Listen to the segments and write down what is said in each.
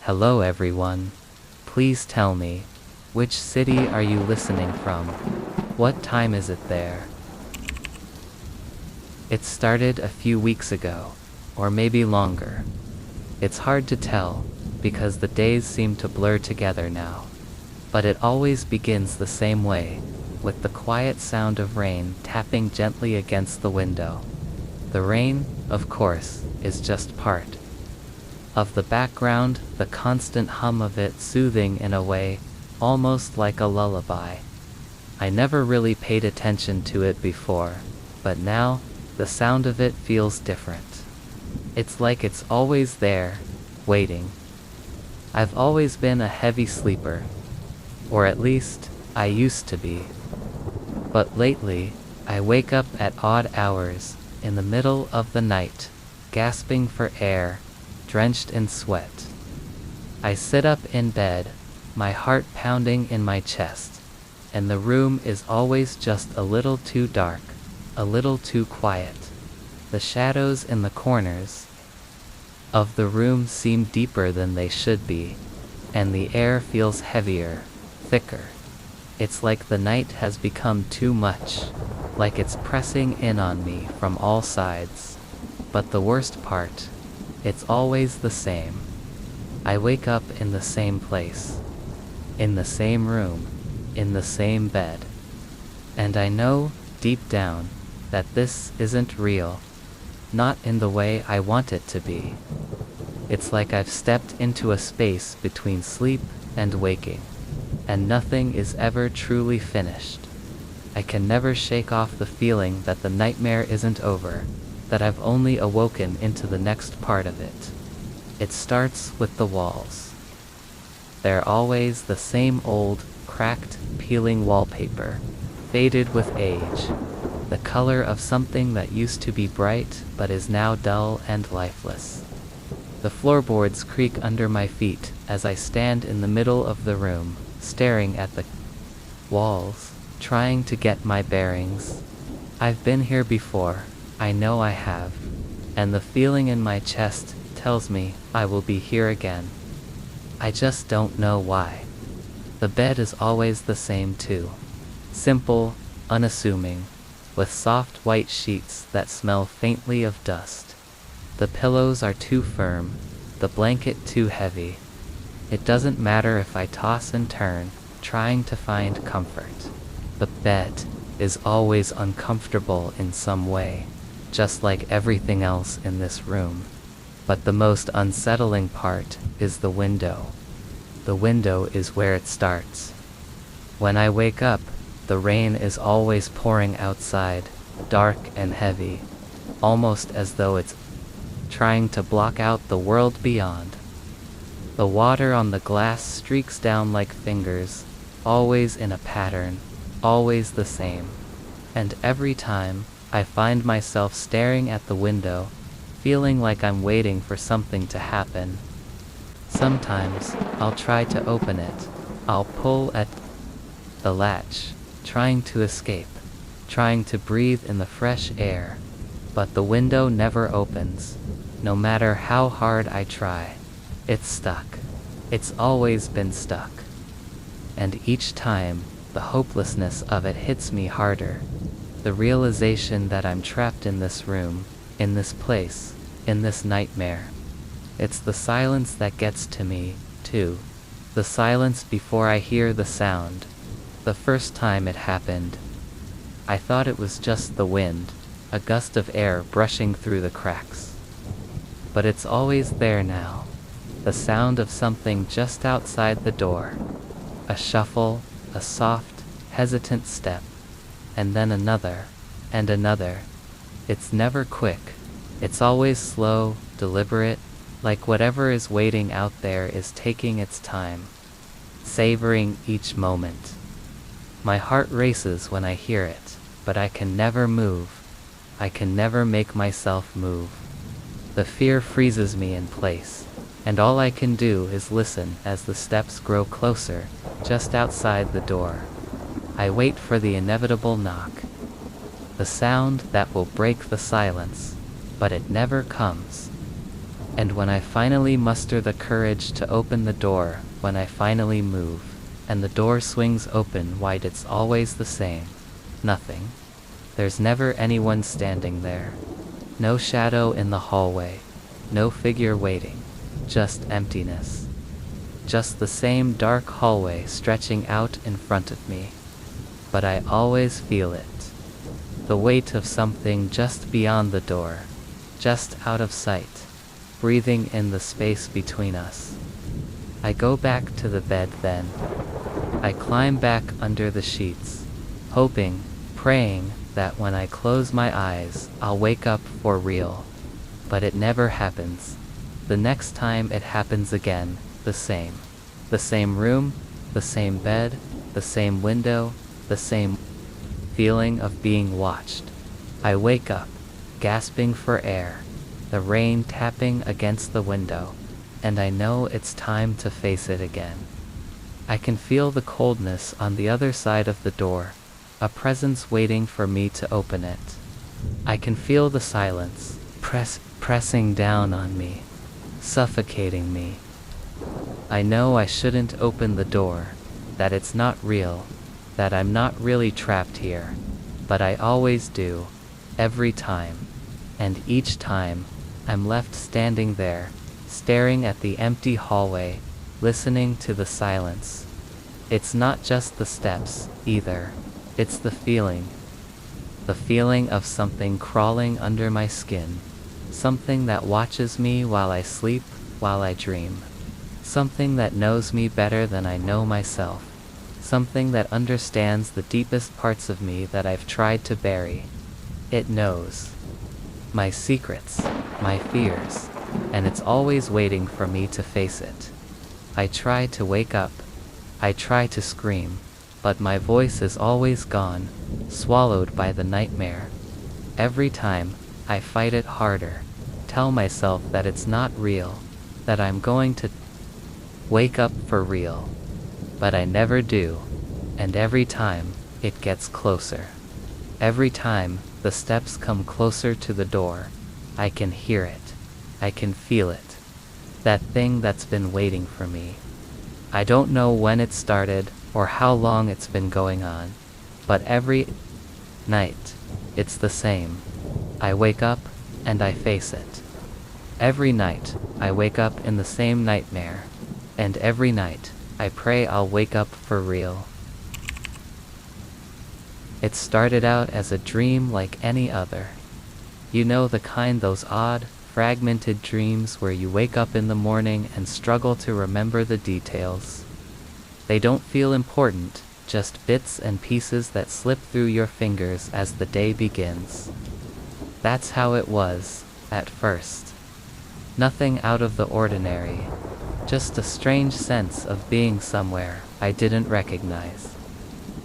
Hello everyone. Please tell me, which city are you listening from? What time is it there? It started a few weeks ago, or maybe longer. It's hard to tell, because the days seem to blur together now. But it always begins the same way, with the quiet sound of rain tapping gently against the window. The rain, of course, is just part of the background, the constant hum of it soothing in a way, almost like a lullaby. I never really paid attention to it before, but now, the sound of it feels different. It's like it's always there, waiting. I've always been a heavy sleeper, or at least, I used to be. But lately, I wake up at odd hours, in the middle of the night, gasping for air, drenched in sweat. I sit up in bed, my heart pounding in my chest, and the room is always just a little too dark, a little too quiet. The shadows in the corners of the room seem deeper than they should be, and the air feels heavier, thicker. It's like the night has become too much, like it's pressing in on me from all sides. But the worst part, it's always the same. I wake up in the same place, in the same room, in the same bed. And I know, deep down, that this isn't real, not in the way I want it to be. It's like I've stepped into a space between sleep and waking, and nothing is ever truly finished. I can never shake off the feeling that the nightmare isn't over, that I've only awoken into the next part of it. It starts with the walls. They're always the same old, cracked, peeling wallpaper, faded with age, the color of something that used to be bright but is now dull and lifeless. The floorboards creak under my feet as I stand in the middle of the room, staring at the walls, trying to get my bearings. I've been here before, I know I have, and the feeling in my chest tells me I will be here again. I just don't know why. The bed is always the same too. Simple, unassuming, with soft white sheets that smell faintly of dust. The pillows are too firm, the blanket too heavy. It doesn't matter if I toss and turn, trying to find comfort. The bed is always uncomfortable in some way, just like everything else in this room. But the most unsettling part is the window. The window is where it starts. When I wake up, the rain is always pouring outside, dark and heavy, almost as though it's trying to block out the world beyond. The water on the glass streaks down like fingers, always in a pattern, always the same. And every time, I find myself staring at the window, feeling like I'm waiting for something to happen. Sometimes, I'll try to open it. I'll pull at the latch, trying to escape, trying to breathe in the fresh air. But the window never opens. No matter how hard I try, it's stuck. It's always been stuck. And each time, the hopelessness of it hits me harder. The realization that I'm trapped in this room, in this place, in this nightmare. It's the silence that gets to me, too. The silence before I hear the sound. The first time it happened, I thought it was just the wind, a gust of air brushing through the cracks. But it's always there now. The sound of something just outside the door. A shuffle, a soft, hesitant step, and then another, and another. It's never quick. It's always slow, deliberate, like whatever is waiting out there is taking its time, savoring each moment. My heart races when I hear it, but I can never move. I can never make myself move. The fear freezes me in place, and all I can do is listen as the steps grow closer, just outside the door. I wait for the inevitable knock, the sound that will break the silence, but it never comes. And when I finally muster the courage to open the door, when I finally move, and the door swings open wide, it's always the same. Nothing. There's never anyone standing there. No shadow in the hallway. No figure waiting. Just emptiness. Just the same dark hallway stretching out in front of me. But I always feel it. The weight of something just beyond the door. Just out of sight. Breathing in the space between us. I go back to the bed then. I climb back under the sheets, hoping, praying, that when I close my eyes, I'll wake up for real. But it never happens. The next time it happens again, the same. The same room, the same bed, the same window, the same feeling of being watched. I wake up, gasping for air, the rain tapping against the window, and I know it's time to face it again. I can feel the coldness on the other side of the door, a presence waiting for me to open it. I can feel the silence, pressing down on me, suffocating me. I know I shouldn't open the door, that it's not real, that I'm not really trapped here, but I always do, every time. And each time, I'm left standing there, staring at the empty hallway, listening to the silence. It's not just the steps, either. It's the feeling. The feeling of something crawling under my skin. Something that watches me while I sleep, while I dream. Something that knows me better than I know myself. Something that understands the deepest parts of me that I've tried to bury. It knows my secrets, my fears, and it's always waiting for me to face it. I try to wake up. I try to scream, but my voice is always gone, swallowed by the nightmare. Every time, I fight it harder, tell myself that it's not real, that I'm going to wake up for real. But I never do, and every time, it gets closer. Every time, the steps come closer to the door, I can hear it. I can feel it. That thing that's been waiting for me. I don't know when it started, or how long it's been going on, but every night, it's the same. I wake up, and I face it. Every night, I wake up in the same nightmare, and every night, I pray I'll wake up for real. It started out as a dream like any other. You know, the kind, those odd, fragmented dreams where you wake up in the morning and struggle to remember the details. They don't feel important, just bits and pieces that slip through your fingers as the day begins. That's how it was, at first. Nothing out of the ordinary, just a strange sense of being somewhere I didn't recognize.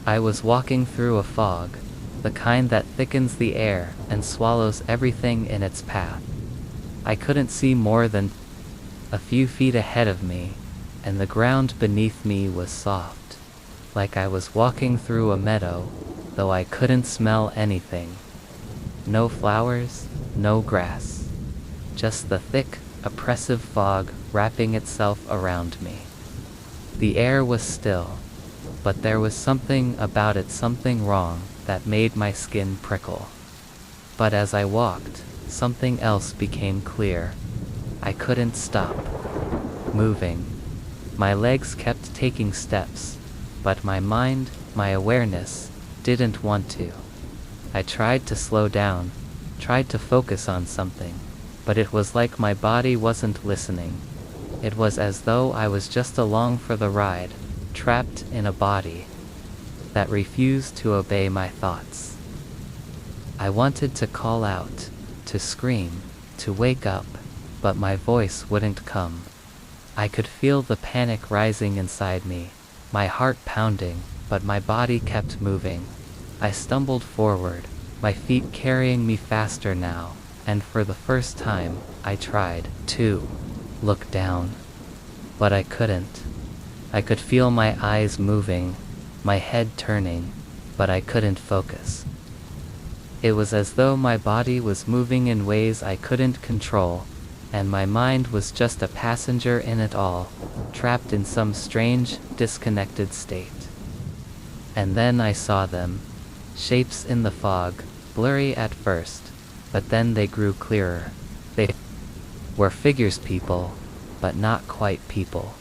I was walking through a fog, the kind that thickens the air and swallows everything in its path. I couldn't see more than a few feet ahead of me, and the ground beneath me was soft, like I was walking through a meadow, though I couldn't smell anything. No flowers, no grass, just the thick, oppressive fog wrapping itself around me. The air was still, but there was something about it, something wrong, that made my skin prickle. But as I walked, something else became clear. I couldn't stop moving. My legs kept taking steps, but my mind, my awareness, didn't want to. I tried to slow down, tried to focus on something, but it was like my body wasn't listening. It was as though I was just along for the ride, trapped in a body that refused to obey my thoughts. I wanted to call out, to scream, to wake up, but my voice wouldn't come. I could feel the panic rising inside me, my heart pounding, but my body kept moving. I stumbled forward, my feet carrying me faster now, and for the first time, I tried to look down. But I couldn't. I could feel my eyes moving, my head turning, but I couldn't focus. It was as though my body was moving in ways I couldn't control, and my mind was just a passenger in it all, trapped in some strange, disconnected state. And then I saw them, shapes in the fog, blurry at first, but then they grew clearer. They were figures, people, but not quite people.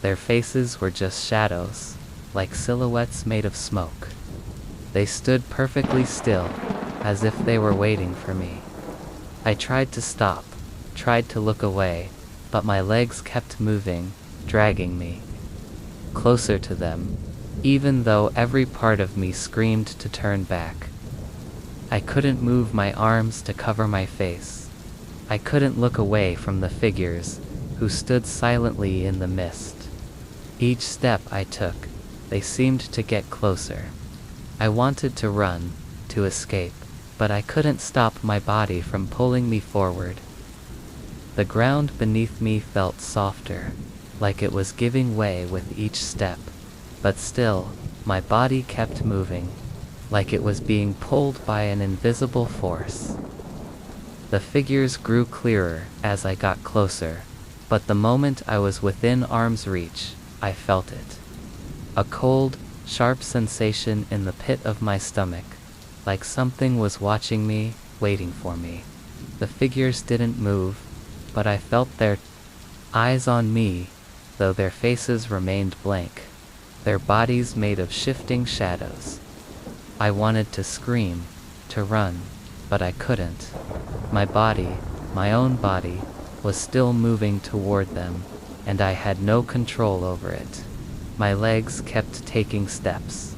Their faces were just shadows, like silhouettes made of smoke. They stood perfectly still, as if they were waiting for me. I tried to stop, tried to look away, but my legs kept moving, dragging me closer to them, even though every part of me screamed to turn back. I couldn't move my arms to cover my face. I couldn't look away from the figures, who stood silently in the mist. Each step I took, they seemed to get closer. I wanted to run, to escape, but I couldn't stop my body from pulling me forward. The ground beneath me felt softer, like it was giving way with each step, but still, my body kept moving, like it was being pulled by an invisible force. The figures grew clearer as I got closer, but the moment I was within arm's reach, I felt it. A cold, sharp sensation in the pit of my stomach, like something was watching me, waiting for me. The figures didn't move, but I felt their eyes on me, though their faces remained blank, their bodies made of shifting shadows. I wanted to scream, to run, but I couldn't. My body, my own body, was still moving toward them, and I had no control over it. My legs kept taking steps,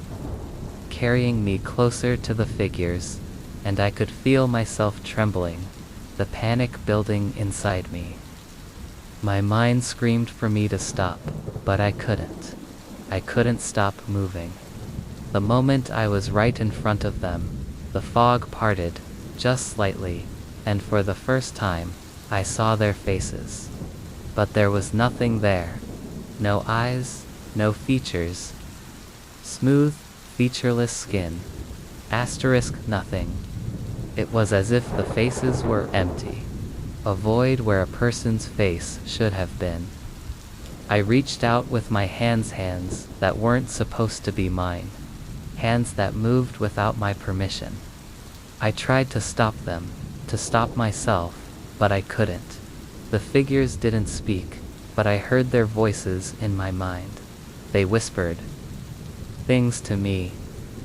carrying me closer to the figures, and I could feel myself trembling, the panic building inside me. My mind screamed for me to stop, but I couldn't. I couldn't stop moving. The moment I was right in front of them, the fog parted, just slightly, and for the first time, I saw their faces. But there was nothing there. No eyes, no features. Smooth, featureless skin. Asterisk nothing. It was as if the faces were empty. A void where a person's face should have been. I reached out with my hands that weren't supposed to be mine. Hands that moved without my permission. I tried to stop them, to stop myself, but I couldn't. The figures didn't speak, but I heard their voices in my mind. They whispered things to me,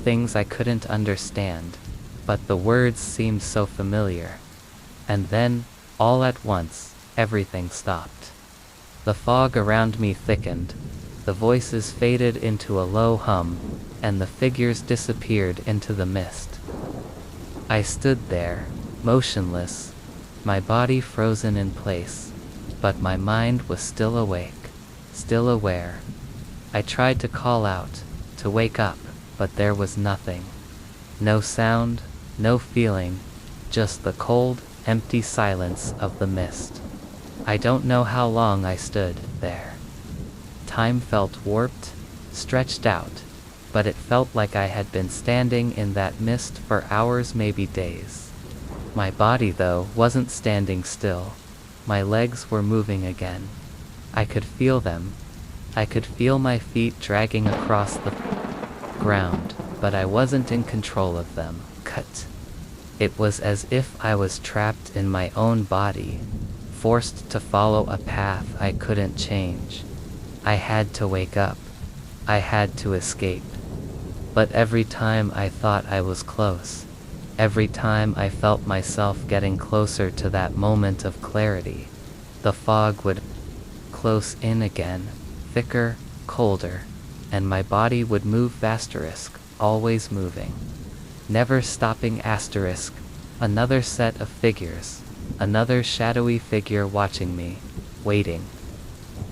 things I couldn't understand, but the words seemed so familiar. And then, all at once, everything stopped. The fog around me thickened, the voices faded into a low hum, and the figures disappeared into the mist. I stood there, motionless, my body frozen in place, but my mind was still awake, still aware. I tried to call out, to wake up, but there was nothing. No sound, no feeling, just the cold, empty silence of the mist. I don't know how long I stood there. Time felt warped, stretched out, but it felt like I had been standing in that mist for hours, maybe days. My body, though, wasn't standing still. My legs were moving again. I could feel them. I could feel my feet dragging across the ground, but I wasn't in control of them. It was as if I was trapped in my own body, forced to follow a path I couldn't change. I had to wake up. I had to escape. But every time I thought I was close, every time I felt myself getting closer to that moment of clarity, the fog would close in again, thicker, colder, and my body would move asterisk, always moving. Never stopping asterisk, another set of figures, another shadowy figure watching me, waiting.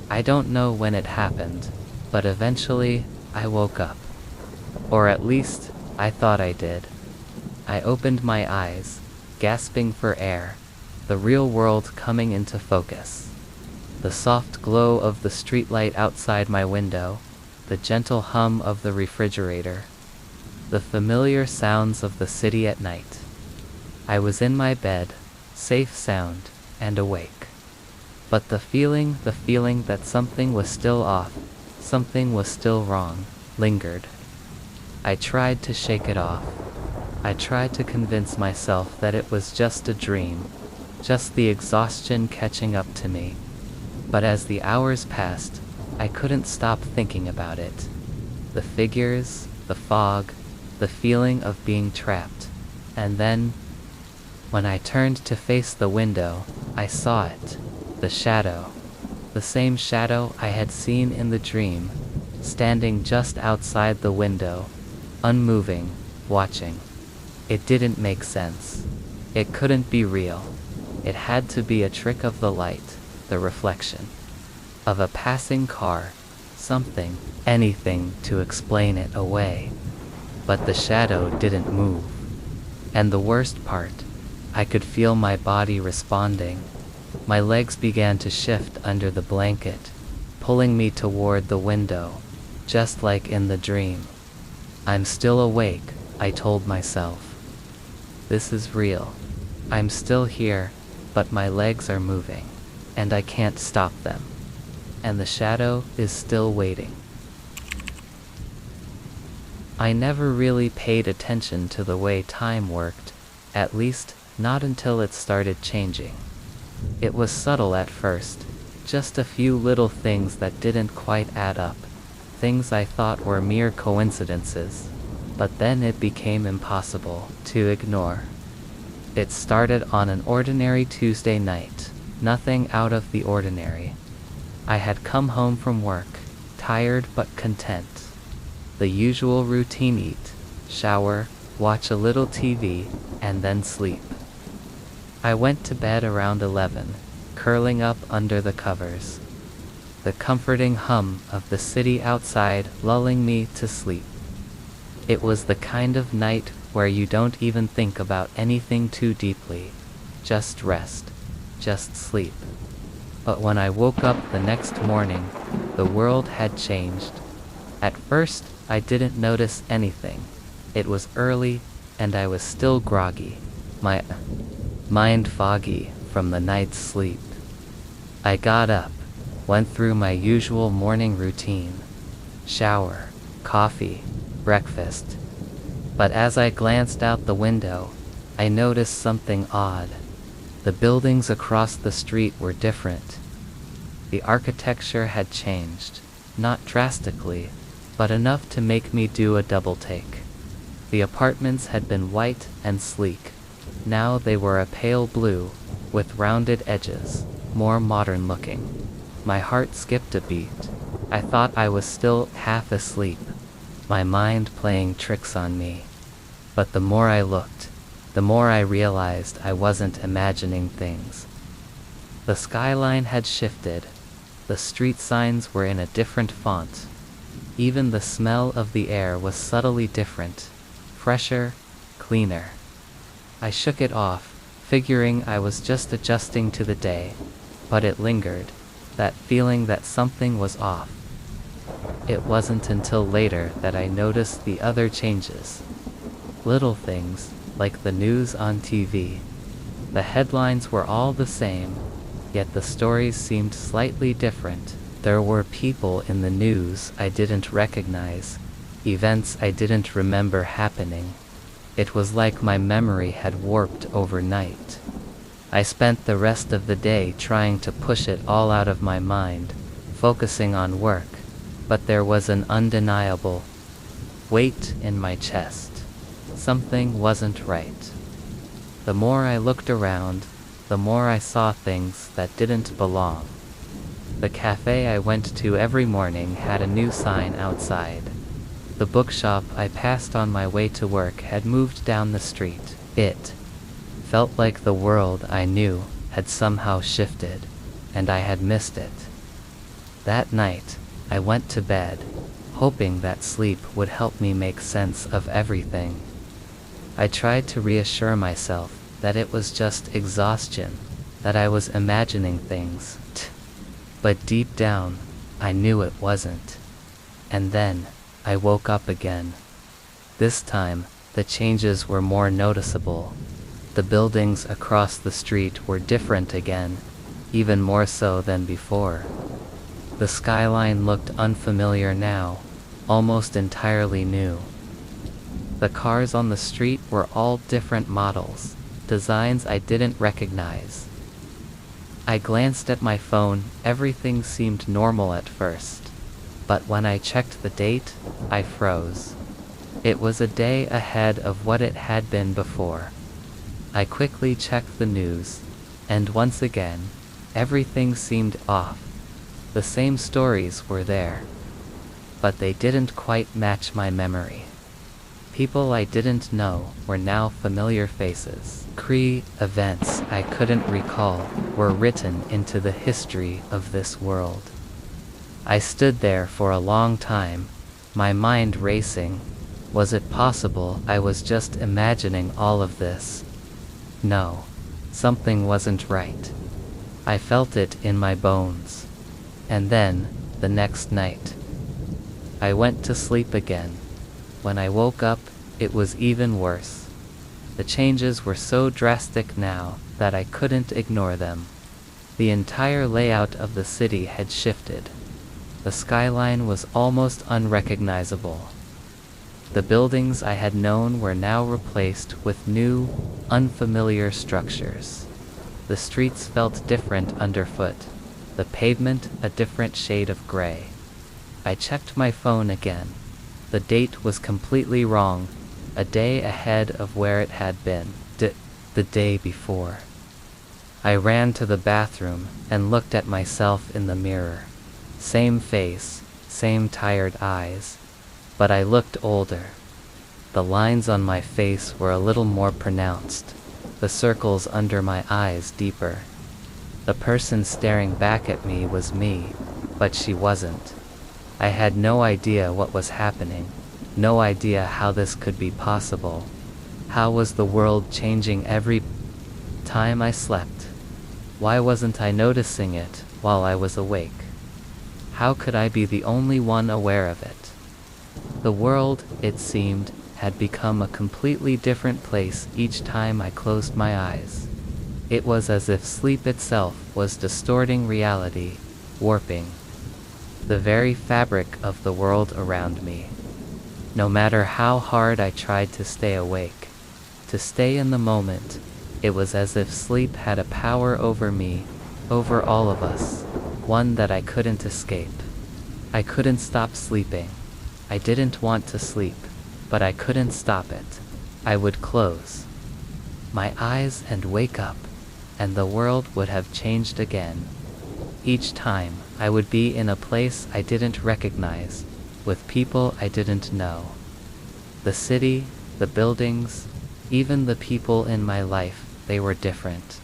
I don't know when it happened, but eventually, I woke up. Or at least, I thought I did. I opened my eyes, gasping for air, the real world coming into focus. The soft glow of the streetlight outside my window, the gentle hum of the refrigerator, the familiar sounds of the city at night. I was in my bed, safe, sound, and awake. But the feeling that something was still off, something was still wrong, lingered. I tried to shake it off. I tried to convince myself that it was just a dream, just the exhaustion catching up to me. But as the hours passed, I couldn't stop thinking about it. The figures, the fog, the feeling of being trapped. And then, when I turned to face the window, I saw it. The shadow. The same shadow I had seen in the dream, standing just outside the window, unmoving, watching. It didn't make sense. It couldn't be real. It had to be a trick of the light, the reflection of a passing car, something, anything to explain it away. But the shadow didn't move. And the worst part, I could feel my body responding. My legs began to shift under the blanket, pulling me toward the window, just like in the dream. I'm still awake, I told myself. This is real. I'm still here, but my legs are moving, and I can't stop them. And the shadow is still waiting. I never really paid attention to the way time worked, at least not until it started changing. It was subtle at first, just a few little things that didn't quite add up, things I thought were mere coincidences. But then it became impossible to ignore. It started on an ordinary Tuesday night, nothing out of the ordinary. I had come home from work, tired but content. The usual routine: eat, shower, watch a little TV, and then sleep. I went to bed around 11, curling up under the covers. The comforting hum of the city outside lulling me to sleep. It was the kind of night where you don't even think about anything too deeply. Just rest. Just sleep. But when I woke up the next morning, the world had changed. At first, I didn't notice anything. It was early, and I was still groggy, my mind foggy from the night's sleep. I got up, went through my usual morning routine. Shower, coffee, breakfast. But as I glanced out the window, I noticed something odd. The buildings across the street were different. The architecture had changed, not drastically, but enough to make me do a double take. The apartments had been white and sleek. Now they were a pale blue, with rounded edges, more modern looking. My heart skipped a beat. I thought I was still half asleep, my mind playing tricks on me. But the more I looked, the more I realized I wasn't imagining things. The skyline had shifted. The street signs were in a different font. Even the smell of the air was subtly different, fresher, cleaner. I shook it off, figuring I was just adjusting to the day, but it lingered, that feeling that something was off. It wasn't until later that I noticed the other changes. Little things, like the news on TV. The headlines were all the same, yet the stories seemed slightly different. There were people in the news I didn't recognize, events I didn't remember happening. It was like my memory had warped overnight. I spent the rest of the day trying to push it all out of my mind, focusing on work, but there was an undeniable weight in my chest. Something wasn't right. The more I looked around, the more I saw things that didn't belong. The cafe I went to every morning had a new sign outside. The bookshop I passed on my way to work had moved down the street. It felt like the world I knew had somehow shifted, and I had missed it. That night, I went to bed, hoping that sleep would help me make sense of everything. I tried to reassure myself that it was just exhaustion, that I was imagining things. But deep down, I knew it wasn't. And then, I woke up again. This time, the changes were more noticeable. The buildings across the street were different again. even more so than before. The skyline looked unfamiliar now, almost entirely new. The cars on the street were all different models, designs I didn't recognize. I glanced at my phone. Everything seemed normal at first. But when I checked the date, I froze. It was a day ahead of what it had been before. I quickly checked the news, and once again, everything seemed off. The same stories were there, but they didn't quite match my memory. People I didn't know were now familiar faces. Events I couldn't recall were written into the history of this world. I stood there for a long time, my mind racing. Was it possible I was just imagining all of this? No, something wasn't right. I felt it in my bones. And then, the next night, I went to sleep again. When I woke up, it was even worse. The changes were so drastic now that I couldn't ignore them. The entire layout of the city had shifted. The skyline was almost unrecognizable. The buildings I had known were now replaced with new, unfamiliar structures. The streets felt different underfoot, the pavement a different shade of gray. I checked my phone again. The date was completely wrong, a day ahead of where it had been, the day before. I ran to the bathroom and looked at myself in the mirror. Same face, same tired eyes, but I looked older. The lines on my face were a little more pronounced, the circles under my eyes deeper. The person staring back at me was me, but she wasn't. I had no idea what was happening, no idea how this could be possible. How was the world changing every time I slept? Why wasn't I noticing it while I was awake? How could I be the only one aware of it? The world, it seemed, had become a completely different place each time I closed my eyes. It was as if sleep itself was distorting reality, warping the very fabric of the world around me. No matter how hard I tried to stay awake, to stay in the moment, it was as if sleep had a power over me, over all of us, one that I couldn't escape. I couldn't stop sleeping. I didn't want to sleep, but I couldn't stop it. I would close my eyes and wake up, and the world would have changed again. Each time, I would be in a place I didn't recognize, with people I didn't know. The city, the buildings, even the people in my life, they were different.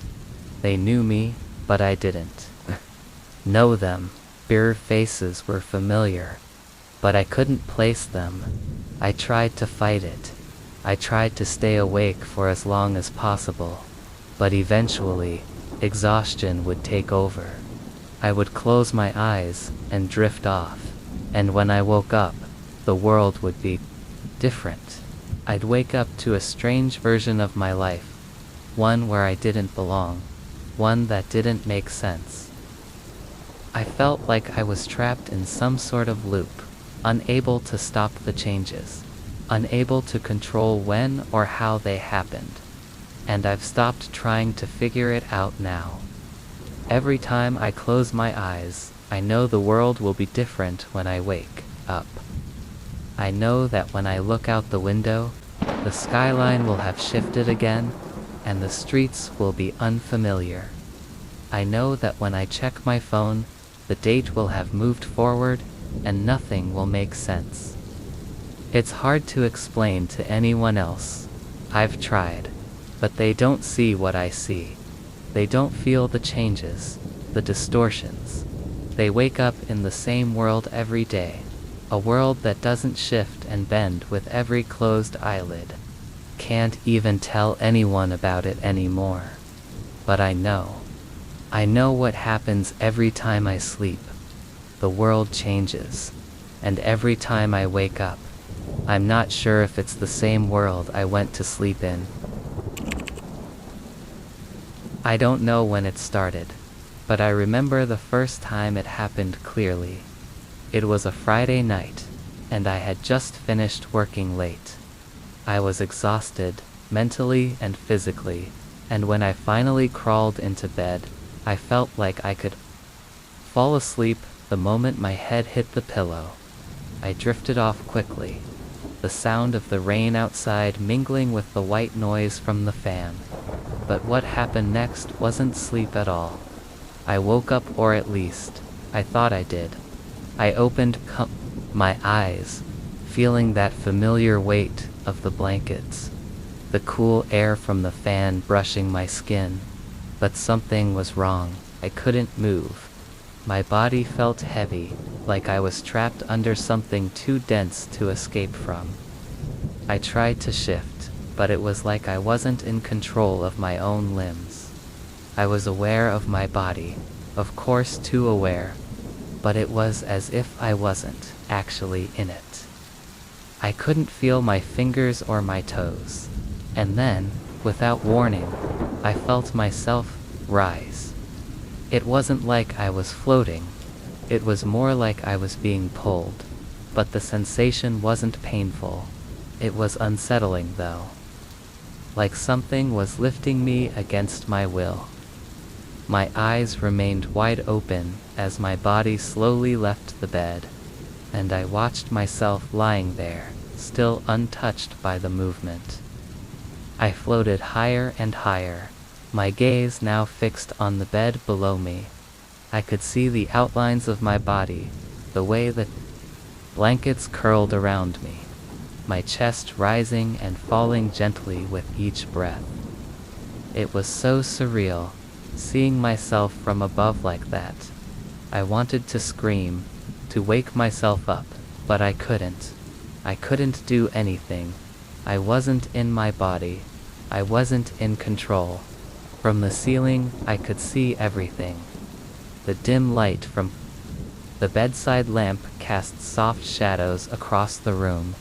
They knew me, but I didn't know them. Their faces were familiar, but I couldn't place them. I tried to fight it. I tried to stay awake for as long as possible, but eventually, exhaustion would take over. I would close my eyes and drift off, and when I woke up, the world would be different. I'd wake up to a strange version of my life, one where I didn't belong, one that didn't make sense. I felt like I was trapped in some sort of loop, unable to stop the changes, unable to control when or how they happened. And I've stopped trying to figure it out now. Every time I close my eyes, I know the world will be different when I wake up. I know that when I look out the window, the skyline will have shifted again, and the streets will be unfamiliar. I know that when I check my phone, the date will have moved forward, and nothing will make sense. It's hard to explain to anyone else. I've tried, but they don't see what I see. They don't feel the changes, the distortions. They wake up in the same world every day, a world that doesn't shift and bend with every closed eyelid. Can't even tell anyone about it anymore. But I know. I know what happens every time I sleep. The world changes, and every time I wake up, I'm not sure if it's the same world I went to sleep in. I don't know when it started. but I remember the first time it happened clearly. It was a Friday night, and I had just finished working late. I was exhausted, mentally and physically, and when I finally crawled into bed, I felt like I could fall asleep the moment my head hit the pillow. I drifted off quickly, the sound of the rain outside mingling with the white noise from the fan. But what happened next wasn't sleep at all. I woke up, or at least, I thought I did. I opened my eyes, feeling that familiar weight of the blankets, the cool air from the fan brushing my skin. But something was wrong. I couldn't move. My body felt heavy, like I was trapped under something too dense to escape from. I tried to shift, but it was like I wasn't in control of my own limbs. I was aware of my body, of course too aware, but it was as if I wasn't actually in it. I couldn't feel my fingers or my toes. And then, without warning, I felt myself rise. It wasn't like I was floating. It was more like I was being pulled. But the sensation wasn't painful. It was unsettling, though. Like something was lifting me against my will. My eyes remained wide open as my body slowly left the bed, and I watched myself lying there, still untouched by the movement. I floated higher and higher, my gaze now fixed on the bed below me. I could see the outlines of my body, the way the blankets curled around me, my chest rising and falling gently with each breath. It was so surreal, seeing myself from above like that. I wanted to scream, to wake myself up, but I couldn't. I couldn't do anything. I wasn't in my body. I wasn't in control. From the ceiling, I could see everything. The dim light from the bedside lamp cast soft shadows across the room,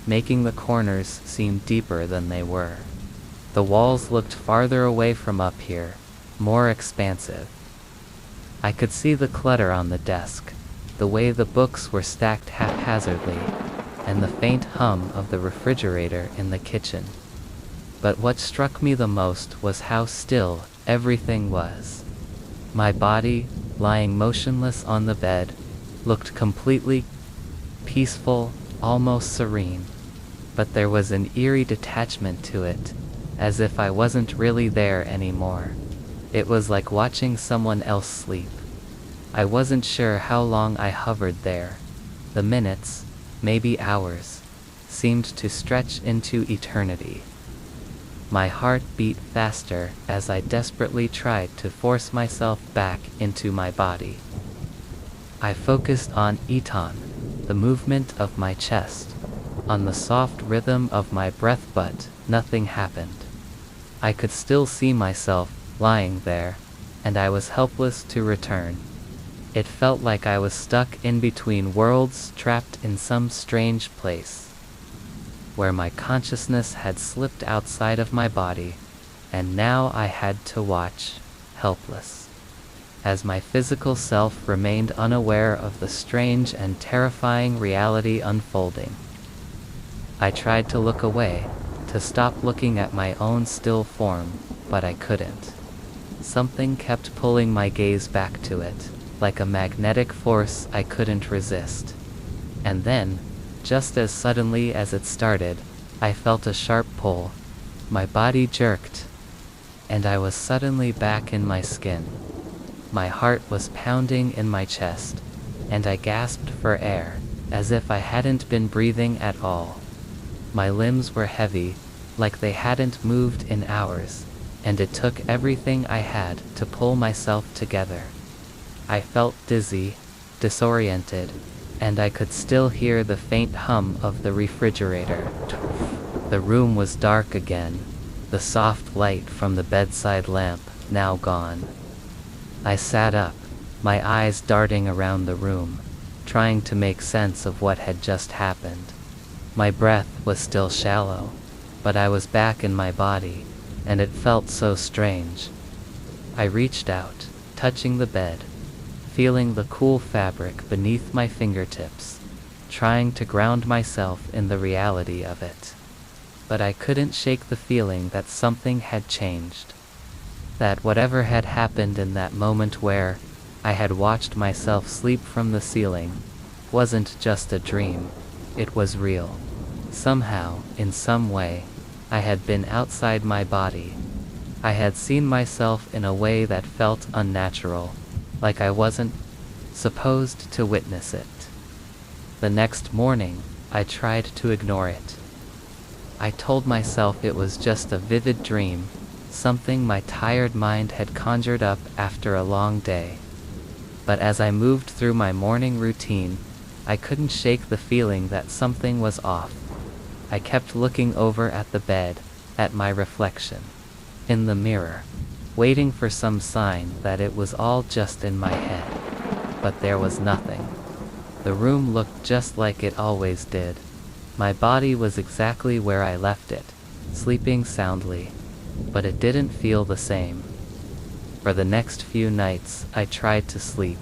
making the corners seem deeper than they were. The walls looked farther away from up here, more expansive. I could see the clutter on the desk, the way the books were stacked haphazardly, and the faint hum of the refrigerator in the kitchen. But what struck me the most was how still everything was. My body, lying motionless on the bed, looked completely peaceful, almost serene. But there was an eerie detachment to it, as if I wasn't really there anymore. It was like watching someone else sleep. I wasn't sure how long I hovered there. The minutes, maybe hours, seemed to stretch into eternity. My heart beat faster as I desperately tried to force myself back into my body. I focused on Eton, the movement of my chest, on the soft rhythm of my breath, but nothing happened. I could still see myself lying there, and I was helpless to return. It felt like I was stuck in between worlds, trapped in some strange place, where my consciousness had slipped outside of my body, and now I had to watch, helpless, as my physical self remained unaware of the strange and terrifying reality unfolding. I tried to look away, to stop looking at my own still form, but I couldn't. Something kept pulling my gaze back to it, like a magnetic force I couldn't resist. And then, just as suddenly as it started, I felt a sharp pull. My body jerked, and I was suddenly back in my skin. My heart was pounding in my chest, and I gasped for air, as if I hadn't been breathing at all. My limbs were heavy, like they hadn't moved in hours, and it took everything I had to pull myself together. I felt dizzy, disoriented, and I could still hear the faint hum of the refrigerator. The room was dark again, the soft light from the bedside lamp now gone. I sat up, my eyes darting around the room, trying to make sense of what had just happened. My breath was still shallow, but I was back in my body, and it felt so strange. I reached out, touching the bed, feeling the cool fabric beneath my fingertips, trying to ground myself in the reality of it. But I couldn't shake the feeling that something had changed. That whatever had happened in that moment where I had watched myself sleep from the ceiling wasn't just a dream, it was real. Somehow, in some way, I had been outside my body. I had seen myself in a way that felt unnatural, like I wasn't supposed to witness it. The next morning, I tried to ignore it. I told myself it was just a vivid dream, something my tired mind had conjured up after a long day. But as I moved through my morning routine, I couldn't shake the feeling that something was off. I kept looking over at the bed, at my reflection in the mirror, waiting for some sign that it was all just in my head. But there was nothing. The room looked just like it always did. My body was exactly where I left it, sleeping soundly. But it didn't feel the same. For the next few nights, I tried to sleep,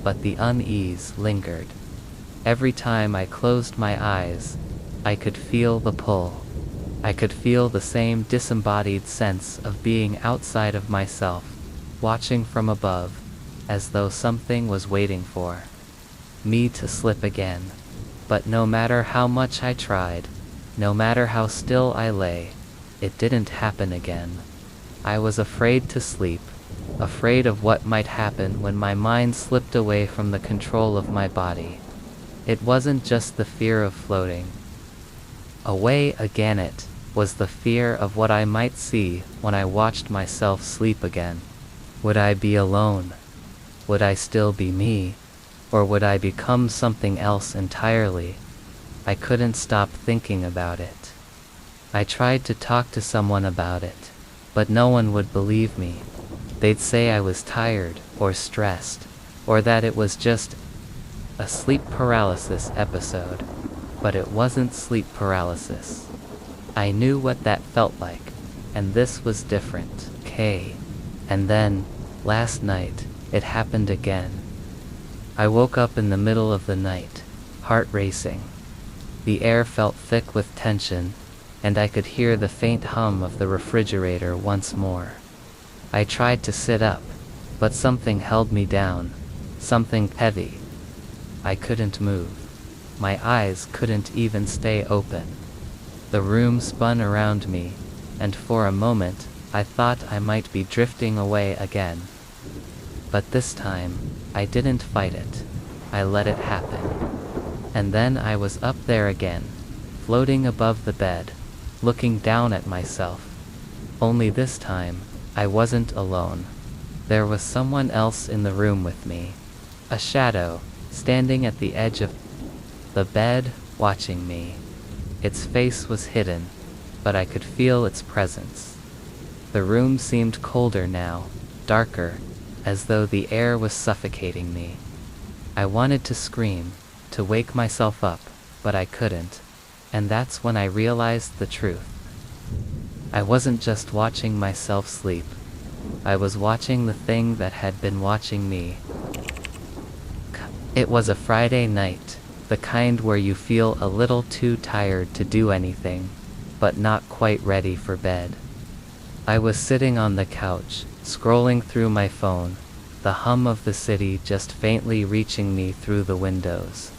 but the unease lingered. Every time I closed my eyes, I could feel the pull. I could feel the same disembodied sense of being outside of myself, watching from above, as though something was waiting for me to slip again. But no matter how much I tried, no matter how still I lay, it didn't happen again. I was afraid to sleep, afraid of what might happen when my mind slipped away from the control of my body. It wasn't just the fear of floating away again, it was the fear of what I might see when I watched myself sleep again. Would I be alone? Would I still be me? Or would I become something else entirely? I couldn't stop thinking about it. I tried to talk to someone about it, but no one would believe me. They'd say I was tired, or stressed, or that it was just a sleep paralysis episode. But it wasn't sleep paralysis. I knew what that felt like, and this was different. And then, last night, it happened again. I woke up in the middle of the night, heart racing. The air felt thick with tension, and I could hear the faint hum of the refrigerator once more. I tried to sit up, but something held me down, something heavy. I couldn't move. My eyes couldn't even stay open. The room spun around me, and for a moment, I thought I might be drifting away again. But this time, I didn't fight it. I let it happen. And then I was up there again, floating above the bed, looking down at myself. Only this time, I wasn't alone. There was someone else in the room with me. A shadow, standing at the edge of the bed, watching me. Its face was hidden, but I could feel its presence. The room seemed colder now, darker, as though the air was suffocating me. I wanted to scream, to wake myself up, but I couldn't. And that's when I realized the truth. I wasn't just watching myself sleep. I was watching the thing that had been watching me. It was a Friday night, the kind where you feel a little too tired to do anything, but not quite ready for bed. I was sitting on the couch, scrolling through my phone, the hum of the city just faintly reaching me through the windows.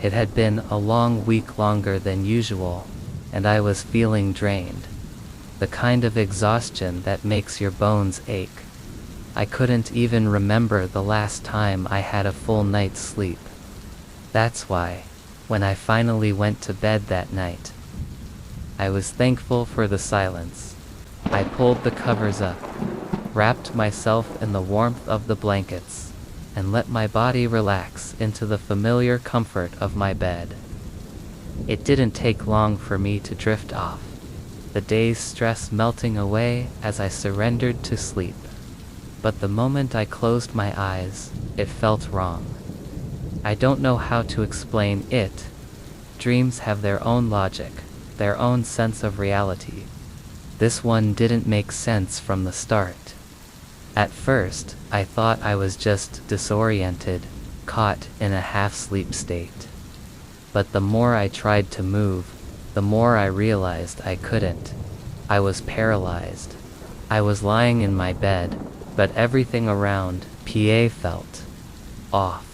It had been a long week, longer than usual, and I was feeling drained. The kind of exhaustion that makes your bones ache. I couldn't even remember the last time I had a full night's sleep. That's why, when I finally went to bed that night, I was thankful for the silence. I pulled the covers up, wrapped myself in the warmth of the blankets, and let my body relax into the familiar comfort of my bed. It didn't take long for me to drift off, the day's stress melting away as I surrendered to sleep. But the moment I closed my eyes, it felt wrong. I don't know how to explain it. Dreams have their own logic, their own sense of reality. This one didn't make sense from the start. At first, I thought I was just disoriented, caught in a half-sleep state. But the more I tried to move, the more I realized I couldn't. I was paralyzed. I was lying in my bed, but everything around PA felt off.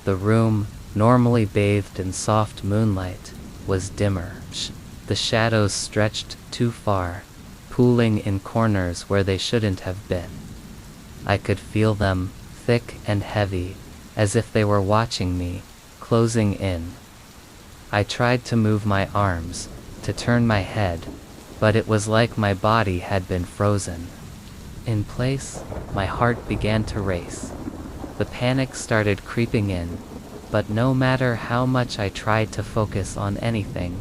The room, normally bathed in soft moonlight, was dimmer. The shadows stretched too far, pooling in corners where they shouldn't have been. I could feel them, thick and heavy, as if they were watching me, closing in. I tried to move my arms, to turn my head, but it was like my body had been frozen. In place, my heart began to race. The panic started creeping in, but no matter how much I tried to focus on anything,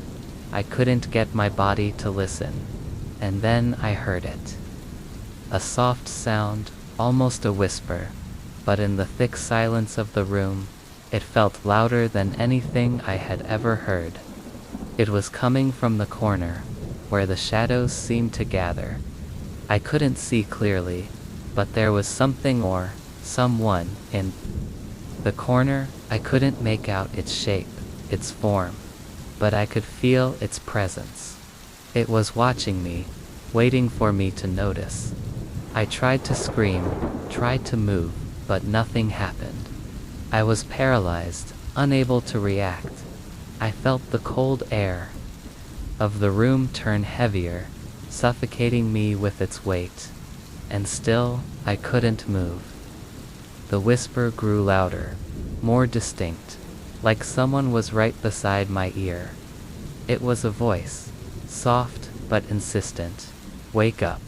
I couldn't get my body to listen. And then I heard it. A soft sound, almost a whisper, but in the thick silence of the room, it felt louder than anything I had ever heard. It was coming from the corner, where the shadows seemed to gather. I couldn't see clearly, but there was something or someone in the corner. I couldn't make out its shape, its form, but I could feel its presence. It was watching me, waiting for me to notice. I tried to scream, tried to move, but nothing happened. I was paralyzed, unable to react. I felt the cold air of the room turn heavier, suffocating me with its weight. And still, I couldn't move. The whisper grew louder, more distinct, like someone was right beside my ear. It was a voice, soft but insistent. Wake up.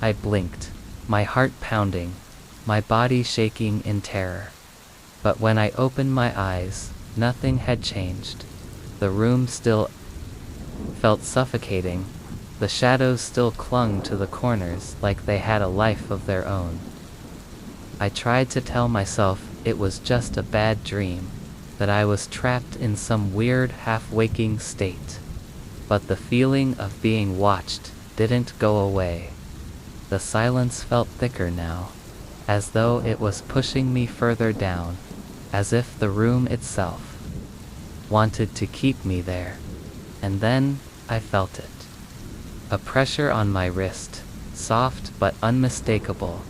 I blinked, my heart pounding, my body shaking in terror. But when I opened my eyes, nothing had changed. The room still felt suffocating. The shadows still clung to the corners like they had a life of their own. I tried to tell myself it was just a bad dream, that I was trapped in some weird half-waking state. But the feeling of being watched didn't go away. The silence felt thicker now, as though it was pushing me further down, as if the room itself wanted to keep me there. And then I felt it. A pressure on my wrist, soft but unmistakable,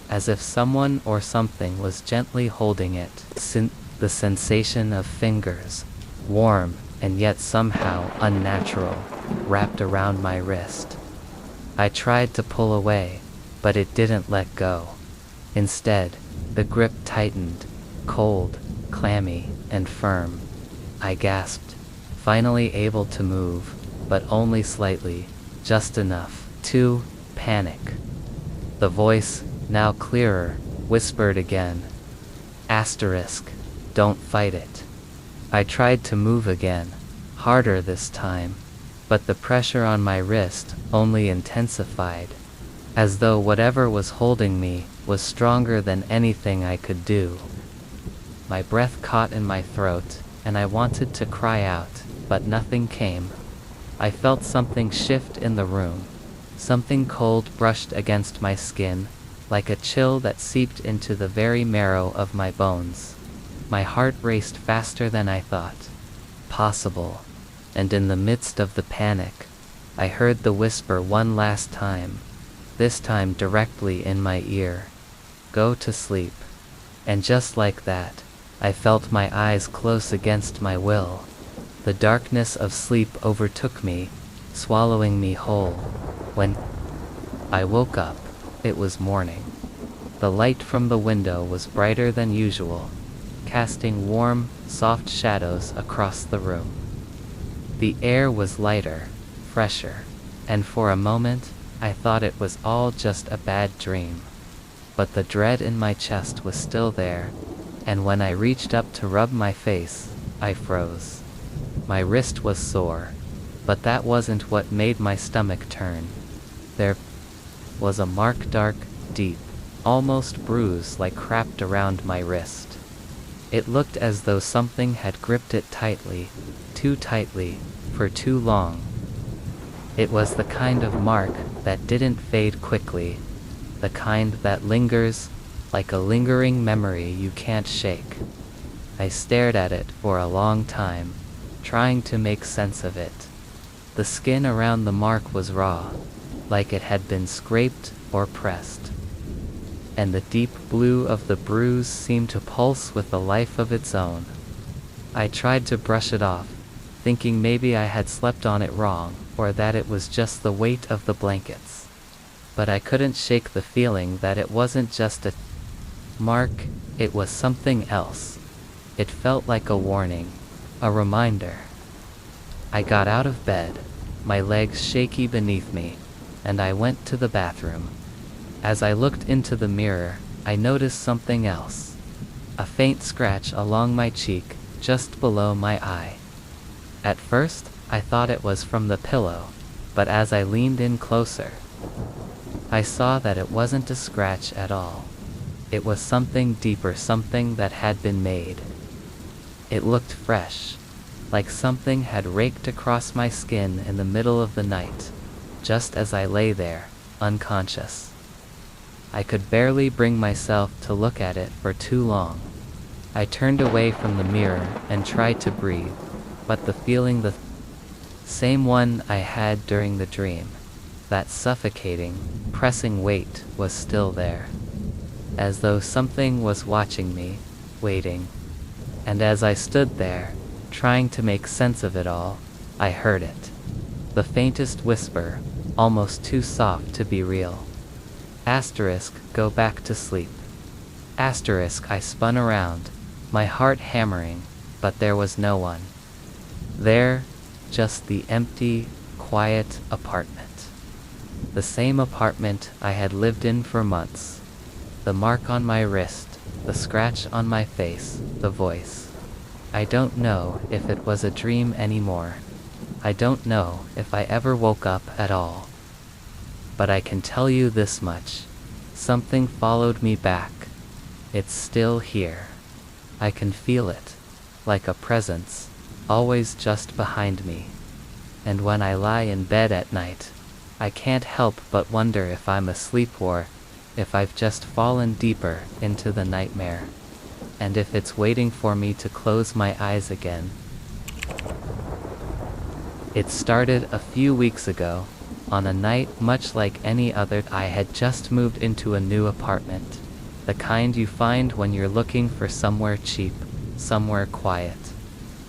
as if someone or something was gently holding it. The sensation of fingers, warm and yet somehow unnatural, wrapped around my wrist. I tried to pull away, but it didn't let go. Instead, the grip tightened, cold, clammy, and firm. I gasped, finally able to move, but only slightly, just enough to panic. The voice, now clearer, whispered again. Don't fight it. I tried to move again, harder this time, but the pressure on my wrist only intensified, as though whatever was holding me was stronger than anything I could do. My breath caught in my throat, and I wanted to cry out, but nothing came. I felt something shift in the room. Something cold brushed against my skin, like a chill that seeped into the very marrow of my bones. My heart raced faster than I thought possible, and in the midst of the panic, I heard the whisper one last time, this time directly in my ear. Go to sleep. And just like that, I felt my eyes close against my will. The darkness of sleep overtook me, swallowing me whole. When I woke up, it was morning. The light from the window was brighter than usual, casting warm, soft shadows across the room. The air was lighter, fresher, and for a moment, I thought it was all just a bad dream. But the dread in my chest was still there, and when I reached up to rub my face, I froze. My wrist was sore, but that wasn't what made my stomach turn. There was a mark, dark, deep, almost bruise-like, wrapped around my wrist. It looked as though something had gripped it tightly, too tightly, for too long. It was the kind of mark that didn't fade quickly. the kind that lingers, like a lingering memory you can't shake. I stared at it for a long time, trying to make sense of it. The skin around the mark was raw, like it had been scraped or pressed. And the deep blue of the bruise seemed to pulse with a life of its own. I tried to brush it off, thinking maybe I had slept on it wrong, or that it was just the weight of the blankets. But I couldn't shake the feeling that it wasn't just a mark, it was something else. It felt like a warning, a reminder. I got out of bed, my legs shaky beneath me, and I went to the bathroom. As I looked into the mirror, I noticed something else. A faint scratch along my cheek, just below my eye. At first, I thought it was from the pillow, but as I leaned in closer, I saw that it wasn't a scratch at all. It was something deeper, something that had been made. It looked fresh, like something had raked across my skin in the middle of the night, just as I lay there, unconscious. I could barely bring myself to look at it for too long. I turned away from the mirror and tried to breathe, but the feeling, the same one I had during the dream, that suffocating, pressing weight, was still there. As though something was watching me, waiting. And as I stood there, trying to make sense of it all, I heard it. The faintest whisper, almost too soft to be real. Asterisk, go back to sleep. Asterisk, I spun around, my heart hammering, but there was no one. There, just the empty, quiet apartment. The same apartment I had lived in for months. The mark on my wrist, the scratch on my face, the voice. I don't know if it was a dream anymore. I don't know if I ever woke up at all. But I can tell you this much. Something followed me back. It's still here. I can feel it, like a presence, always just behind me. And when I lie in bed at night, I can't help but wonder if I'm asleep or if I've just fallen deeper into the nightmare, and if it's waiting for me to close my eyes again. It started a few weeks ago, on a night much like any other. I had just moved into a new apartment, the kind you find when you're looking for somewhere cheap, somewhere quiet.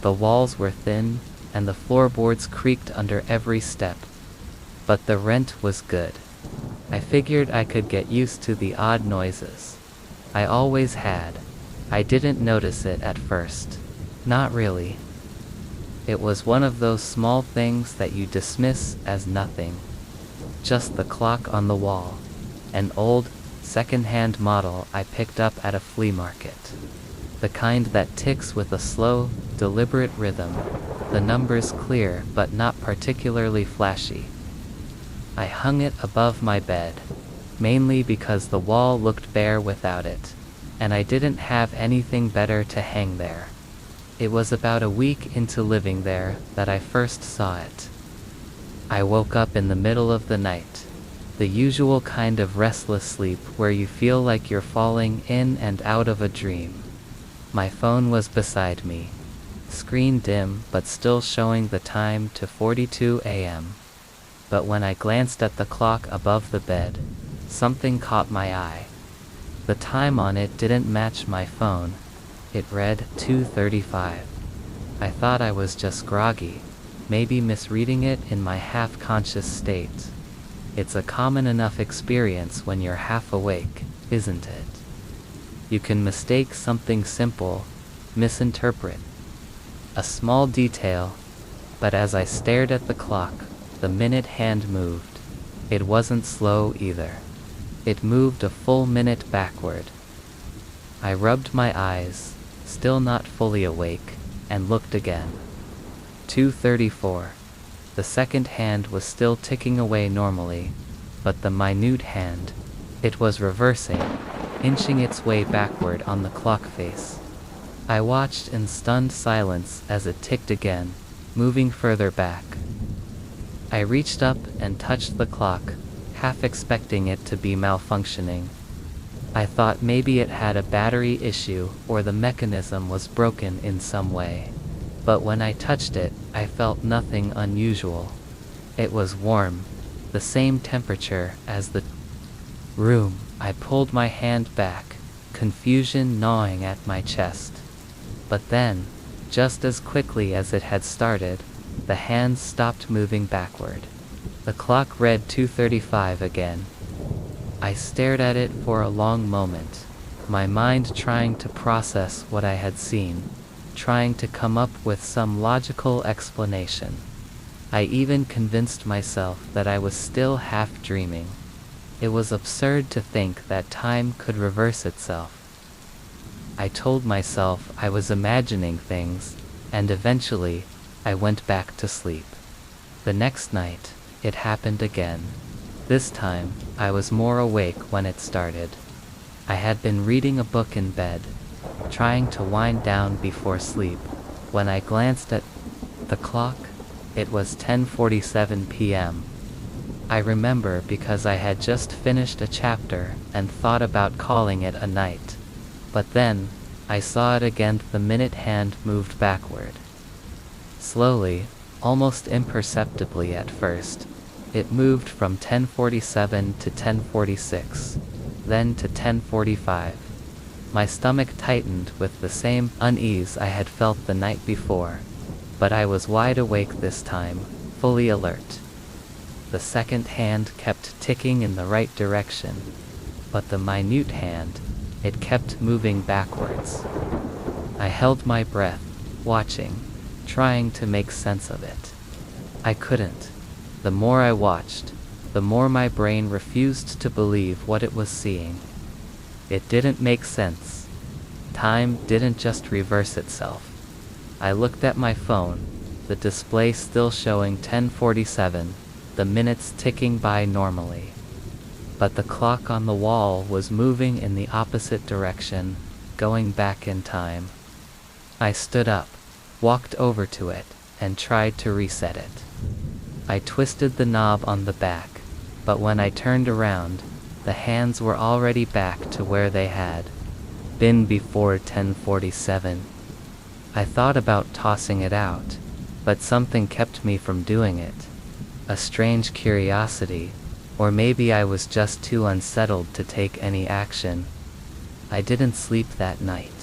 The walls were thin, and the floorboards creaked under every step. But the rent was good. I figured I could get used to the odd noises. I always had. I didn't notice it at first. Not really. It was one of those small things that you dismiss as nothing. Just the clock on the wall. An old, second-hand model I picked up at a flea market. The kind that ticks with a slow, deliberate rhythm. The numbers clear but not particularly flashy. I hung it above my bed, mainly because the wall looked bare without it, and I didn't have anything better to hang there. It was about a week into living there that I first saw it. I woke up in the middle of the night, the usual kind of restless sleep where you feel like you're falling in and out of a dream. My phone was beside me, screen dim but still showing the time to 42 a.m. But when I glanced at the clock above the bed, something caught my eye. The time on it didn't match my phone. It read 2:35. I thought I was just groggy, maybe misreading it in my half-conscious state. It's a common enough experience when you're half awake, isn't it? You can mistake something simple, misinterpret a small detail, but as I stared at the clock, the minute hand moved. It wasn't slow either. It moved a full minute backward. I rubbed my eyes, still not fully awake, and looked again. 2:34. The second hand was still ticking away normally, but the minute hand, it was reversing, inching its way backward on the clock face. I watched in stunned silence as it ticked again, moving further back. I reached up and touched the clock, half expecting it to be malfunctioning. I thought maybe it had a battery issue or the mechanism was broken in some way. But when I touched it, I felt nothing unusual. It was warm, the same temperature as the room. I pulled my hand back, confusion gnawing at my chest. But then, just as quickly as it had started, the hands stopped moving backward. The clock read 2:35 again. I stared at it for a long moment, my mind trying to process what I had seen, trying to come up with some logical explanation. I even convinced myself that I was still half dreaming. It was absurd to think that time could reverse itself. I told myself I was imagining things, and eventually, I went back to sleep. The next night, it happened again. This time, I was more awake when it started. I had been reading a book in bed, trying to wind down before sleep. When I glanced at the clock, it was 10:47 p.m. I remember because I had just finished a chapter and thought about calling it a night. But then, I saw it again. The minute hand moved backward. Slowly, almost imperceptibly at first, it moved from 10:47 to 10:46, then to 10:45. My stomach tightened with the same unease I had felt the night before, but I was wide awake this time, fully alert. The second hand kept ticking in the right direction, but the minute hand, it kept moving backwards. I held my breath, watching, trying to make sense of it. I couldn't. The more I watched, the more my brain refused to believe what it was seeing. It didn't make sense. Time didn't just reverse itself. I looked at my phone, the display still showing 10:47, the minutes ticking by normally. But the clock on the wall was moving in the opposite direction, going back in time. I stood up, walked over to it, and tried to reset it. I twisted the knob on the back, but when I turned around, the hands were already back to where they had been before 10:47. I thought about tossing it out, but something kept me from doing it. A strange curiosity, or maybe I was just too unsettled to take any action. I didn't sleep that night.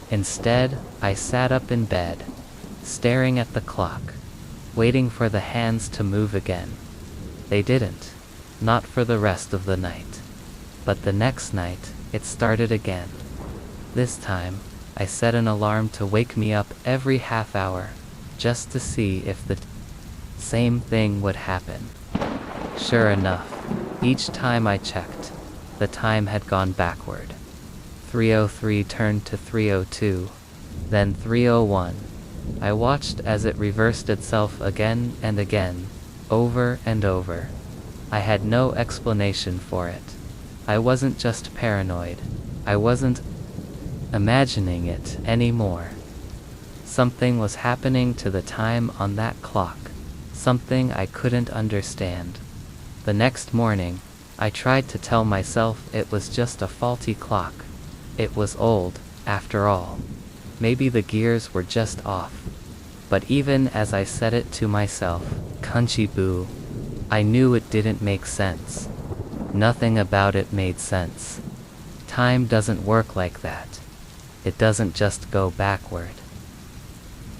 Instead, I sat up in bed, staring at the clock, waiting for the hands to move again. They didn't, not for the rest of the night. But the next night, it started again. This time, I set an alarm to wake me up every half hour, just to see if the same thing would happen. Sure enough, each time I checked, the time had gone backward. 3:03 turned to 3:02, then 3:01. I watched as it reversed itself again and again, over and over. I had no explanation for it. I wasn't just paranoid. I wasn't imagining it anymore. Something was happening to the time on that clock, something I couldn't understand. The next morning, I tried to tell myself it was just a faulty clock. It was old, after all. Maybe the gears were just off. But even as I said it to myself, Kunchi-boo, I knew it didn't make sense. Nothing about it made sense. Time doesn't work like that. It doesn't just go backward.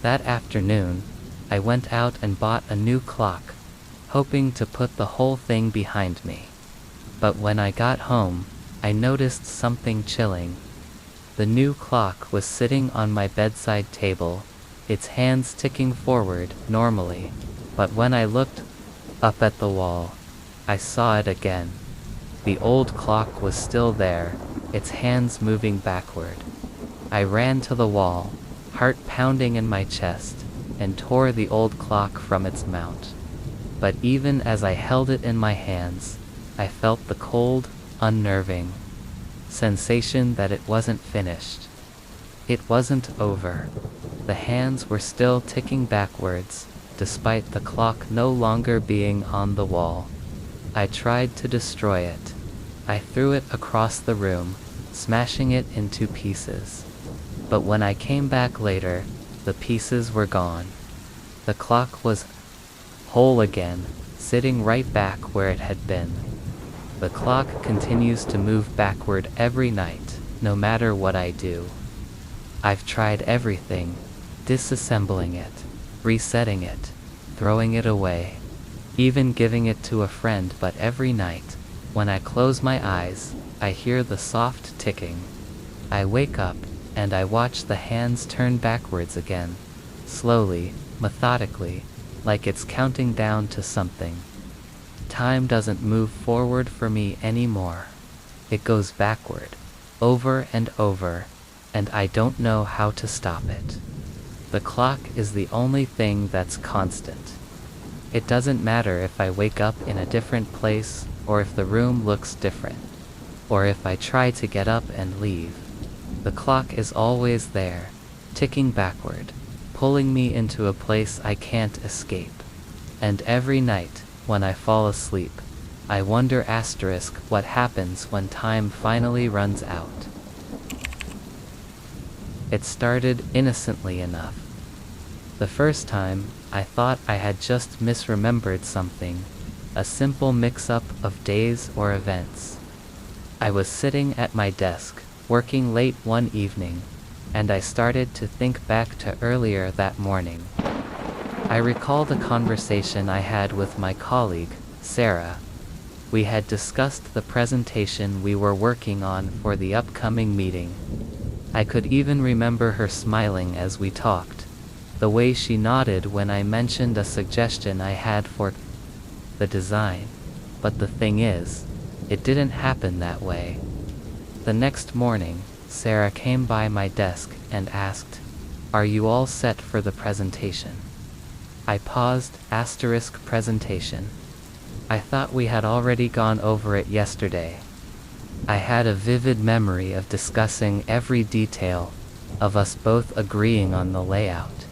That afternoon, I went out and bought a new clock, hoping to put the whole thing behind me. But when I got home, I noticed something chilling. The new clock was sitting on my bedside table, its hands ticking forward normally, but when I looked up at the wall, I saw it again. The old clock was still there, its hands moving backward. I ran to the wall, heart pounding in my chest, and tore the old clock from its mount. But even as I held it in my hands, I felt the cold, unnerving sensation that it wasn't finished. It wasn't over. The hands were still ticking backwards, despite the clock no longer being on the wall. I tried to destroy it. I threw it across the room, smashing it into pieces. But when I came back later, the pieces were gone. The clock was whole again, sitting right back where it had been. The clock continues to move backward every night, no matter what I do. I've tried everything, disassembling it, resetting it, throwing it away, even giving it to a friend, but every night, when I close my eyes, I hear the soft ticking. I wake up, and I watch the hands turn backwards again, slowly, methodically, like it's counting down to something. Time doesn't move forward for me anymore. It goes backward, over and over, and I don't know how to stop it. The clock is the only thing that's constant. It doesn't matter if I wake up in a different place, or if the room looks different, or if I try to get up and leave. The clock is always there, ticking backward, pulling me into a place I can't escape. And every night, when I fall asleep, I wonder what happens when time finally runs out. It started innocently enough. The first time, I thought I had just misremembered something, a simple mix-up of days or events. I was sitting at my desk, working late one evening, and I started to think back to earlier that morning. I recalled a conversation I had with my colleague, Sarah. We had discussed the presentation we were working on for the upcoming meeting. I could even remember her smiling as we talked, the way she nodded when I mentioned a suggestion I had for the design. But the thing is, it didn't happen that way. The next morning, Sarah came by my desk and asked, "Are you all set for the presentation?" I paused, presentation. I thought we had already gone over it yesterday. I had a vivid memory of discussing every detail, of us both agreeing on the layout.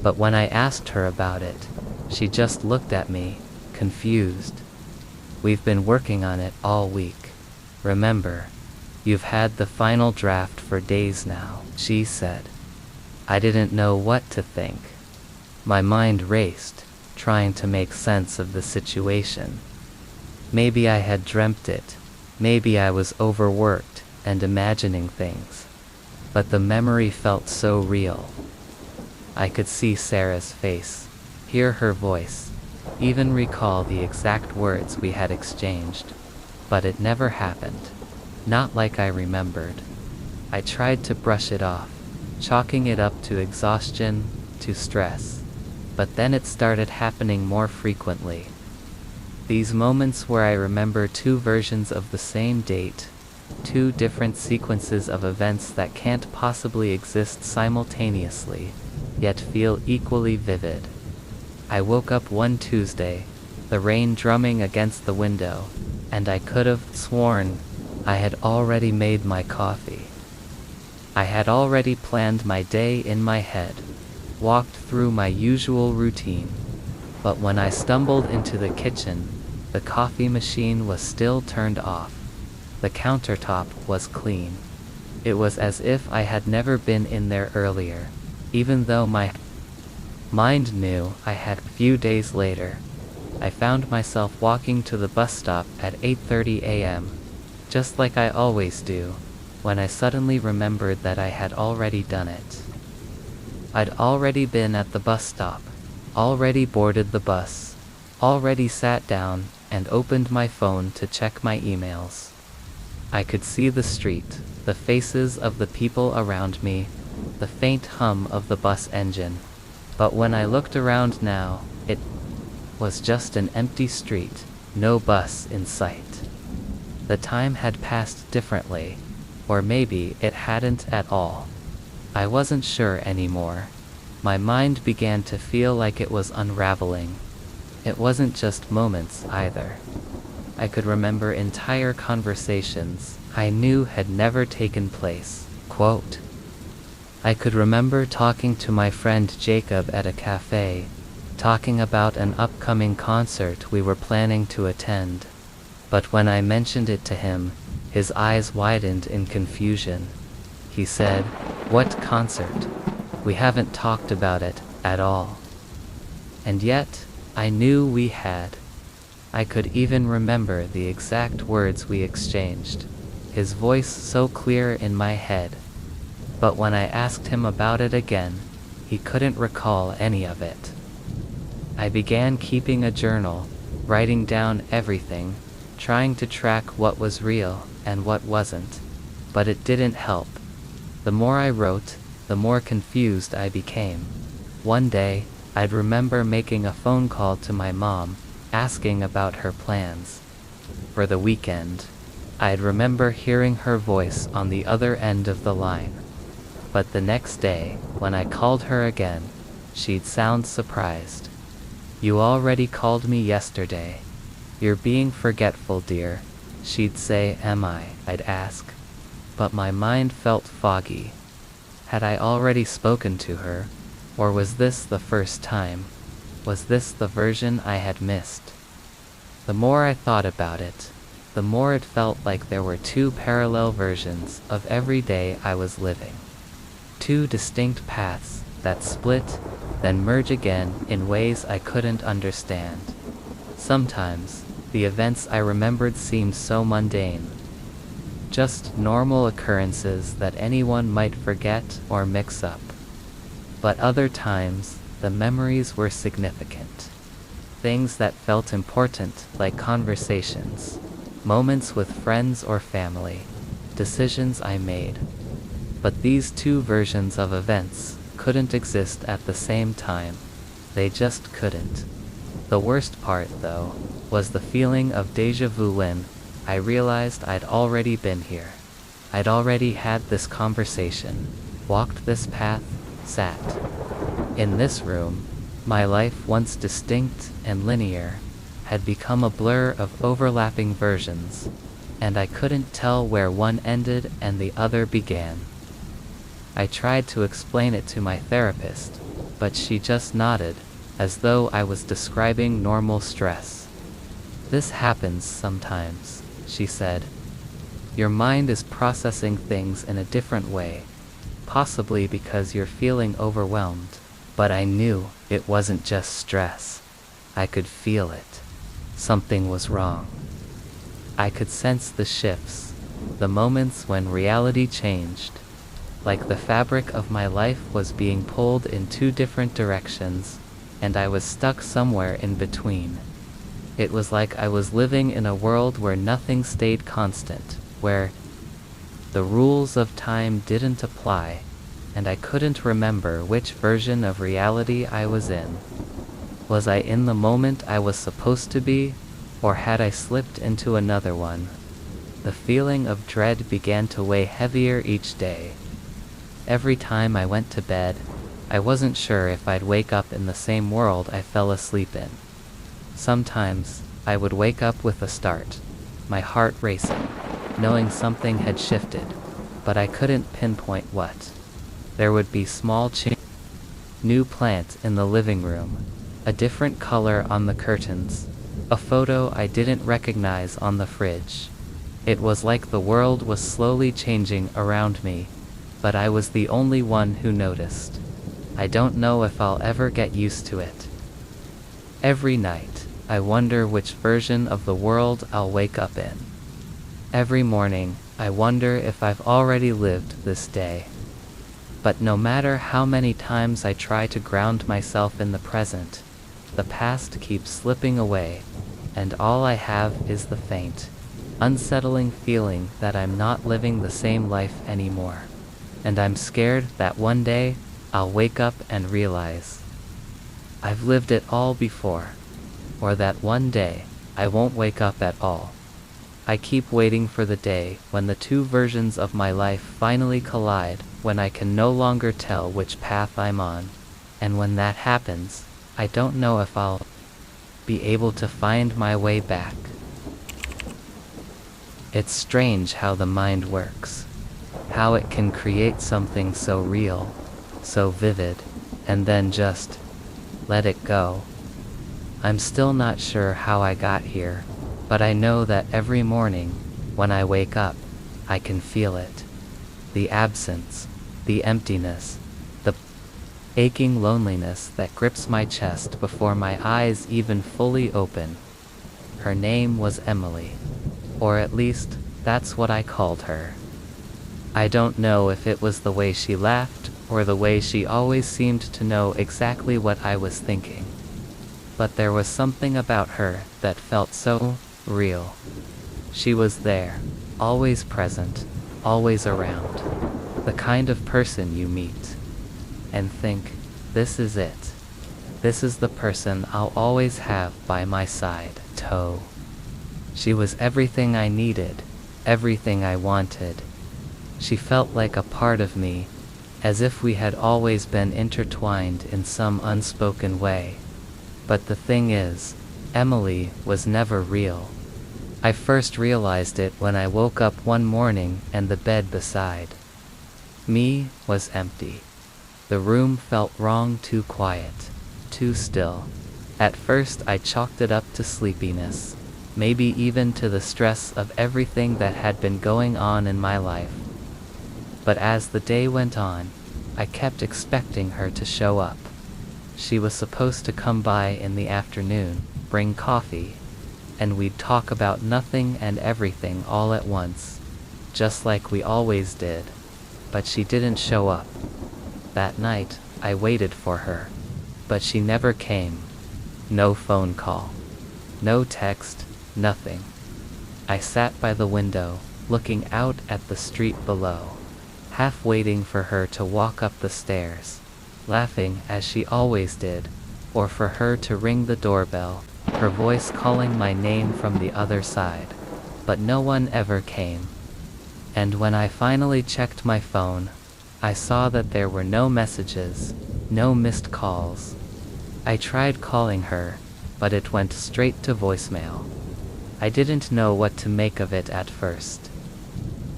But when I asked her about it, she just looked at me, confused. "We've been working on it all week. Remember, you've had the final draft for days now," she said. I didn't know what to think. My mind raced, trying to make sense of the situation. Maybe I had dreamt it. Maybe I was overworked and imagining things. But the memory felt so real. I could see Sarah's face, hear her voice, even recall the exact words we had exchanged. But it never happened. Not like I remembered. I tried to brush it off, chalking it up to exhaustion, to stress. But then it started happening more frequently. These moments where I remember two versions of the same date, two different sequences of events that can't possibly exist simultaneously, yet feel equally vivid. I woke up one Tuesday, the rain drumming against the window, and I could have sworn I had already made my coffee. I had already planned my day in my head, walked through my usual routine. But when I stumbled into the kitchen, the coffee machine was still turned off. The countertop was clean. It was as if I had never been in there earlier, even though my mind knew I had. A few days later, I found myself walking to the bus stop at 8:30 a.m., just like I always do, when I suddenly remembered that I had already done it. I'd already been at the bus stop, already boarded the bus, already sat down and opened my phone to check my emails. I could see the street, the faces of the people around me, the faint hum of the bus engine. But when I looked around now, it was just an empty street, no bus in sight. The time had passed differently, or maybe it hadn't at all. I wasn't sure anymore. My mind began to feel like it was unraveling. It wasn't just moments either. I could remember entire conversations I knew had never taken place. Quote, I could remember talking to my friend Jacob at a cafe, talking about an upcoming concert we were planning to attend. But when I mentioned it to him, his eyes widened in confusion. He said, "What concert? We haven't talked about it at all." And yet, I knew we had. I could even remember the exact words we exchanged, his voice so clear in my head. But when I asked him about it again, he couldn't recall any of it. I began keeping a journal, writing down everything, trying to track what was real and what wasn't. But it didn't help. The more I wrote, the more confused I became. One day, I'd remember making a phone call to my mom, asking about her plans for the weekend. I'd remember hearing her voice on the other end of the line. But the next day, when I called her again, she'd sound surprised. "You already called me yesterday. You're being forgetful, dear." She'd say, "Am I?" I'd ask. But my mind felt foggy. Had I already spoken to her? Or was this the first time? Was this the version I had missed? The more I thought about it, the more it felt like there were two parallel versions of every day I was living. Two distinct paths that split, then merge again in ways I couldn't understand. Sometimes, the events I remembered seemed so mundane. Just normal occurrences that anyone might forget or mix up. But other times, the memories were significant. Things that felt important, like conversations, moments with friends or family, decisions I made. But these two versions of events couldn't exist at the same time. They just couldn't. The worst part, though, was the feeling of déjà vu when I realized I'd already been here. I'd already had this conversation, walked this path, sat in this room. My life, once distinct and linear, had become a blur of overlapping versions, and I couldn't tell where one ended and the other began. I tried to explain it to my therapist, but she just nodded, as though I was describing normal stress. "This happens sometimes," she said. "Your mind is processing things in a different way, possibly because you're feeling overwhelmed." But I knew it wasn't just stress. I could feel it. Something was wrong. I could sense the shifts, the moments when reality changed. Like the fabric of my life was being pulled in two different directions, and I was stuck somewhere in between. It was like I was living in a world where nothing stayed constant, where the rules of time didn't apply, and I couldn't remember which version of reality I was in. Was I in the moment I was supposed to be, or had I slipped into another one? The feeling of dread began to weigh heavier each day. Every time I went to bed, I wasn't sure if I'd wake up in the same world I fell asleep in. Sometimes, I would wake up with a start, my heart racing, knowing something had shifted, but I couldn't pinpoint what. There would be small changes. New plant in the living room, a different color on the curtains, a photo I didn't recognize on the fridge. It was like the world was slowly changing around me, but I was the only one who noticed. I don't know if I'll ever get used to it. Every night, I wonder which version of the world I'll wake up in. Every morning, I wonder if I've already lived this day. But no matter how many times I try to ground myself in the present, the past keeps slipping away, and all I have is the faint, unsettling feeling that I'm not living the same life anymore. And I'm scared that one day, I'll wake up and realize I've lived it all before, or that one day, I won't wake up at all. I keep waiting for the day when the two versions of my life finally collide, when I can no longer tell which path I'm on. And when that happens, I don't know if I'll be able to find my way back. It's strange how the mind works. How it can create something so real, so vivid, and then just let it go. I'm still not sure how I got here, but I know that every morning, when I wake up, I can feel it. The absence, the emptiness, the aching loneliness that grips my chest before my eyes even fully open. Her name was Emily, or at least, that's what I called her. I don't know if it was the way she laughed, or the way she always seemed to know exactly what I was thinking. But there was something about her that felt so real. She was there, always present, always around. The kind of person you meet and think, this is it. This is the person I'll always have by my side. She was everything I needed, everything I wanted. She felt like a part of me, as if we had always been intertwined in some unspoken way. But the thing is, Emily was never real. I first realized it when I woke up one morning and the bed beside me was empty. The room felt wrong, too quiet, too still. At first I chalked it up to sleepiness, maybe even to the stress of everything that had been going on in my life. But as the day went on, I kept expecting her to show up. She was supposed to come by in the afternoon, bring coffee, and we'd talk about nothing and everything all at once, just like we always did. But she didn't show up. That night, I waited for her, but she never came. No phone call, no text, nothing. I sat by the window, looking out at the street below, half waiting for her to walk up the stairs, laughing as she always did, or for her to ring the doorbell, her voice calling my name from the other side. But no one ever came. And when I finally checked my phone, I saw that there were no messages, no missed calls. I tried calling her, but it went straight to voicemail. I didn't know what to make of it at first.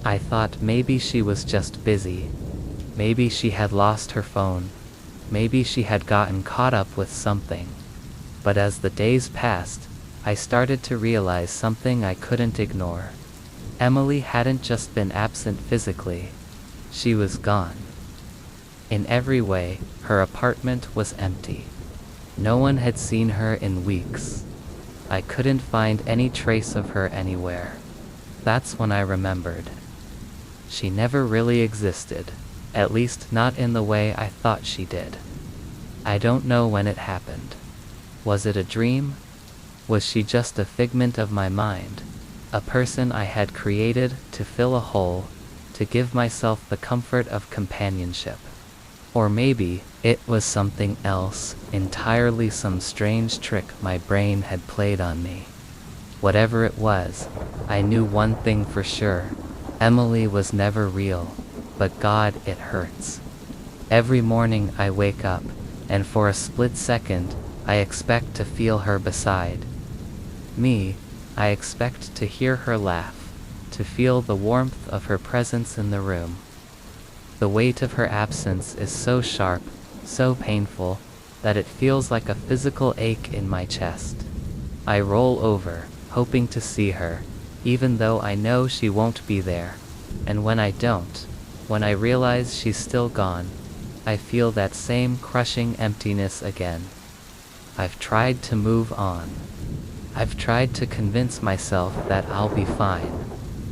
I thought maybe she was just busy. Maybe she had lost her phone. Maybe she had gotten caught up with something. But as the days passed, I started to realize something I couldn't ignore. Emily hadn't just been absent physically. She was gone. In every way, her apartment was empty. No one had seen her in weeks. I couldn't find any trace of her anywhere. That's when I remembered. She never really existed, at least not in the way I thought she did. I don't know when it happened. Was it a dream? Was she just a figment of my mind? A person I had created to fill a hole, to give myself the comfort of companionship? Or maybe it was something else entirely, some strange trick my brain had played on me. Whatever it was, I knew one thing for sure. Emily was never real, but God, it hurts. Every morning I wake up, and for a split second, I expect to feel her beside me. I expect to hear her laugh, to feel the warmth of her presence in the room. The weight of her absence is so sharp, so painful, that it feels like a physical ache in my chest. I roll over, hoping to see her, even though I know she won't be there. And when I don't, when I realize she's still gone, I feel that same crushing emptiness again. I've tried to move on. I've tried to convince myself that I'll be fine,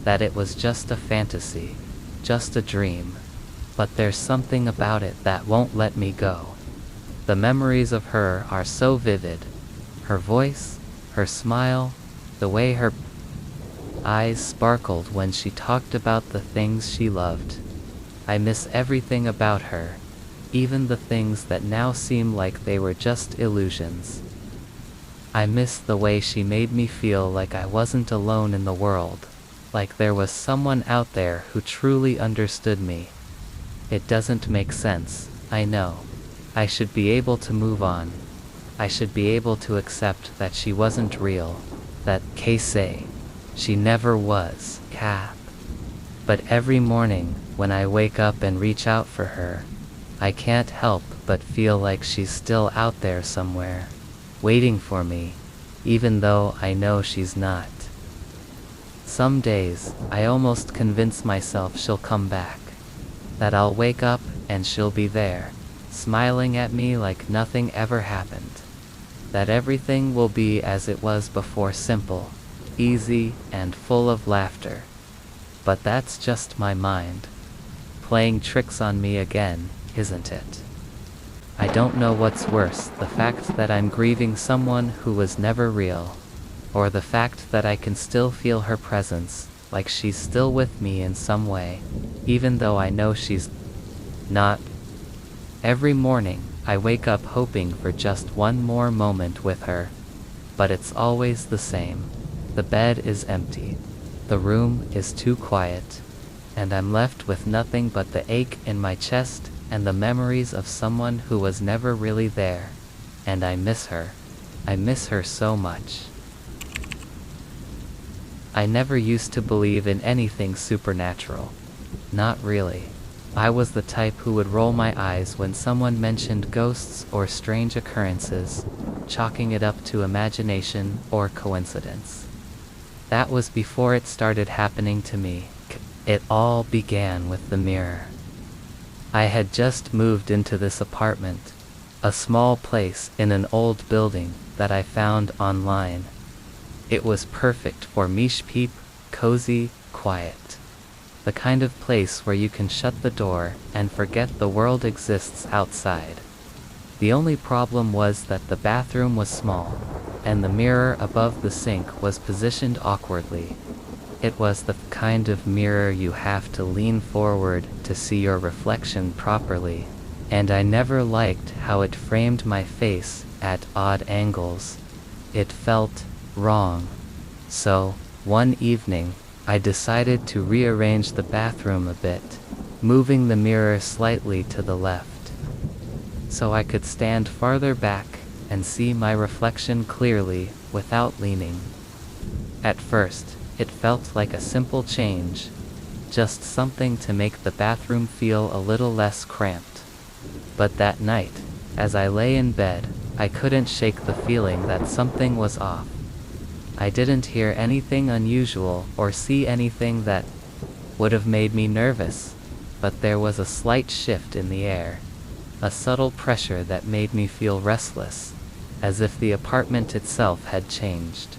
that it was just a fantasy, just a dream. But there's something about it that won't let me go. The memories of her are so vivid. Her voice, her smile, the way her eyes sparkled when she talked about the things she loved. I miss everything about her, even the things that now seem like they were just illusions. I miss the way she made me feel like I wasn't alone in the world, like there was someone out there who truly understood me. It doesn't make sense, I know. I should be able to move on. I should be able to accept that she wasn't real, that she never was, Kath. But every morning, when I wake up and reach out for her, I can't help but feel like she's still out there somewhere, waiting for me, even though I know she's not. Some days, I almost convince myself she'll come back, that I'll wake up and she'll be there, smiling at me like nothing ever happened, that everything will be as it was before, simple, easy, and full of laughter. But that's just my mind, playing tricks on me again, isn't it? I don't know what's worse, the fact that I'm grieving someone who was never real, or the fact that I can still feel her presence, like she's still with me in some way, even though I know she's not. Every morning, I wake up hoping for just one more moment with her, but it's always the same. The bed is empty, the room is too quiet, and I'm left with nothing but the ache in my chest and the memories of someone who was never really there. And I miss her. I miss her so much. I never used to believe in anything supernatural. Not really. I was the type who would roll my eyes when someone mentioned ghosts or strange occurrences, chalking it up to imagination or coincidence. That was before it started happening to me. It all began with the mirror. I had just moved into this apartment, a small place in an old building that I found online. It was perfect for niche peep, cozy, quiet. The kind of place where you can shut the door and forget the world exists outside. The only problem was that the bathroom was small, and the mirror above the sink was positioned awkwardly. It was the kind of mirror you have to lean forward to see your reflection properly, and I never liked how it framed my face at odd angles. It felt wrong. So, one evening, I decided to rearrange the bathroom a bit, moving the mirror slightly to the left, so I could stand farther back and see my reflection clearly without leaning. At first, it felt like a simple change, just something to make the bathroom feel a little less cramped. But that night, as I lay in bed, I couldn't shake the feeling that something was off. I didn't hear anything unusual or see anything that would have made me nervous, but there was a slight shift in the air, a subtle pressure that made me feel restless, as if the apartment itself had changed.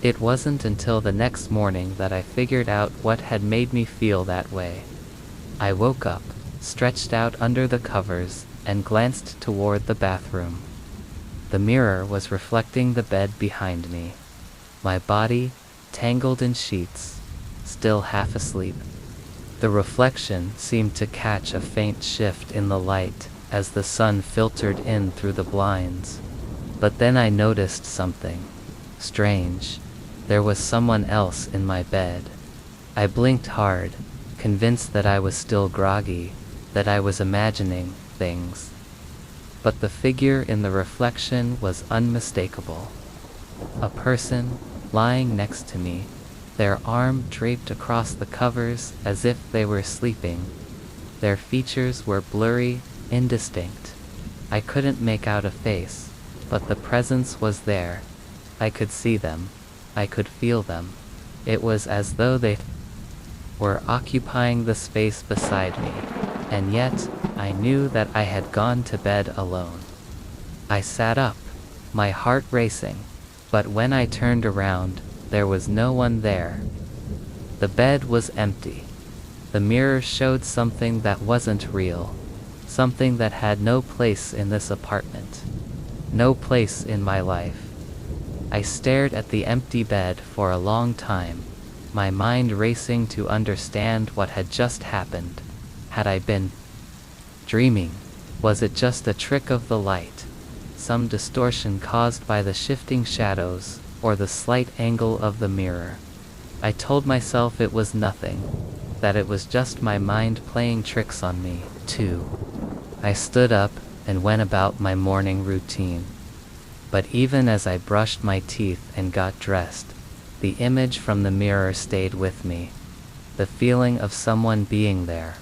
It wasn't until the next morning that I figured out what had made me feel that way. I woke up, stretched out under the covers, and glanced toward the bathroom. The mirror was reflecting the bed behind me. My body, tangled in sheets, still half asleep. The reflection seemed to catch a faint shift in the light as the sun filtered in through the blinds. But then I noticed something strange. There was someone else in my bed. I blinked hard, convinced that I was still groggy, that I was imagining things. But the figure in the reflection was unmistakable. A person lying next to me, their arm draped across the covers as if they were sleeping. Their features were blurry, indistinct. I couldn't make out a face, but the presence was there. I could see them. I could feel them. It was as though they were occupying the space beside me, and yet I knew that I had gone to bed alone. I sat up, my heart racing, but when I turned around, there was no one there. The bed was empty. The mirror showed something that wasn't real, something that had no place in this apartment, no place in my life. I stared at the empty bed for a long time, my mind racing to understand what had just happened. Had I been dreaming? Was it just a trick of the light? Some distortion caused by the shifting shadows, or the slight angle of the mirror? I told myself it was nothing, that it was just my mind playing tricks on me, too. I stood up and went about my morning routine. But even as I brushed my teeth and got dressed, the image from the mirror stayed with me, the feeling of someone being there.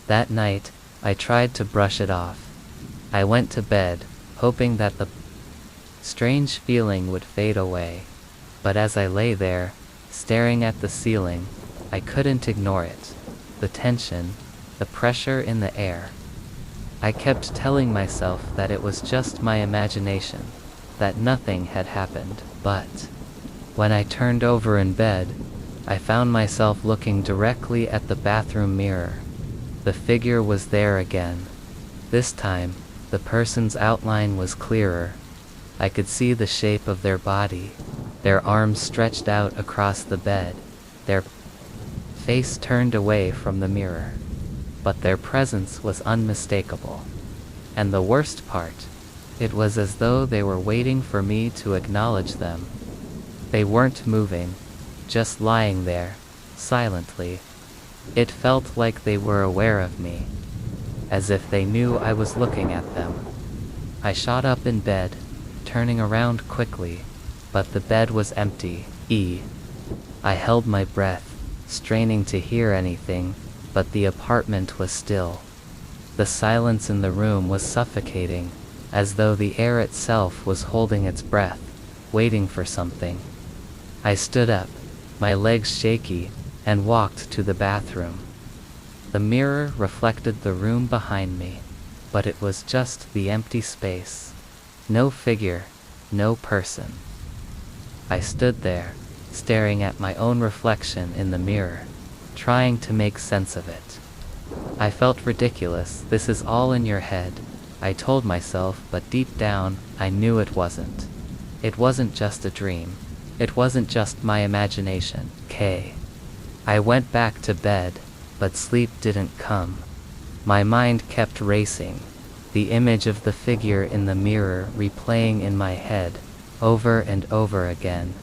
That night, I tried to brush it off. I went to bed, hoping that the strange feeling would fade away. But as I lay there, staring at the ceiling, I couldn't ignore it. The tension, the pressure in the air. I kept telling myself that it was just my imagination, that nothing had happened. But when I turned over in bed, I found myself looking directly at the bathroom mirror. The figure was there again. This time, the person's outline was clearer. I could see the shape of their body, their arms stretched out across the bed, their face turned away from the mirror. But their presence was unmistakable. And the worst part, it was as though they were waiting for me to acknowledge them. They weren't moving, just lying there, silently. It felt like they were aware of me, as if they knew I was looking at them. I shot up in bed, turning around quickly, but the bed was empty. I held my breath, straining to hear anything, but the apartment was still. The silence in the room was suffocating, as though the air itself was holding its breath, waiting for something. I stood up, my legs shaky, and walked to the bathroom. The mirror reflected the room behind me, but it was just the empty space. No figure, no person. I stood there, staring at my own reflection in the mirror, trying to make sense of it. I felt ridiculous. This is all in your head, I told myself, but deep down, I knew it wasn't. It wasn't just a dream. It wasn't just my imagination. I went back to bed, but sleep didn't come. My mind kept racing, the image of the figure in the mirror replaying in my head, over and over again.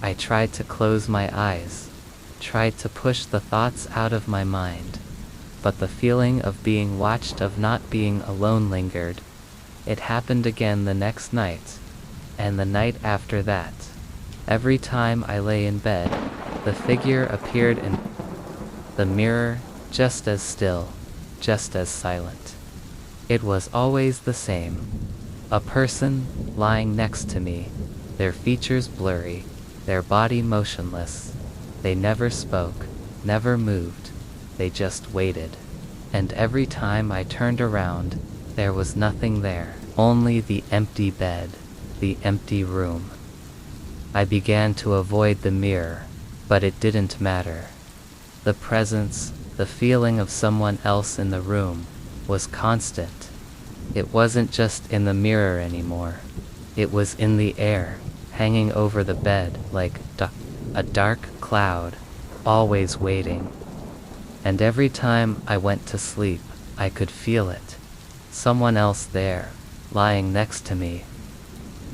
I tried to close my eyes, tried to push the thoughts out of my mind, but the feeling of being watched, of not being alone lingered. It happened again the next night, and the night after that. Every time I lay in bed, the figure appeared in the mirror, just as still, just as silent. It was always the same. A person lying next to me, their features blurry, their body motionless. They never spoke, never moved, they just waited. And every time I turned around, there was nothing there, only the empty bed, the empty room. I began to avoid the mirror, but it didn't matter. The presence, the feeling of someone else in the room, was constant. It wasn't just in the mirror anymore. It was in the air, hanging over the bed like a dark cloud, always waiting. And every time I went to sleep, I could feel it. Someone else there, lying next to me,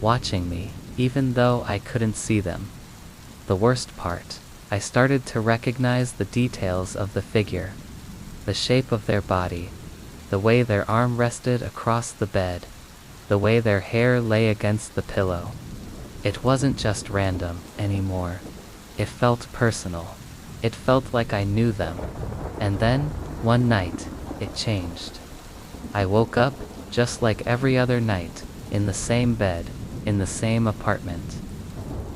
watching me, even though I couldn't see them. The worst part, I started to recognize the details of the figure, the shape of their body, the way their arm rested across the bed, the way their hair lay against the pillow. It wasn't just random anymore. It felt personal. It felt like I knew them. And then, one night, it changed. I woke up, just like every other night, in the same bed, in the same apartment.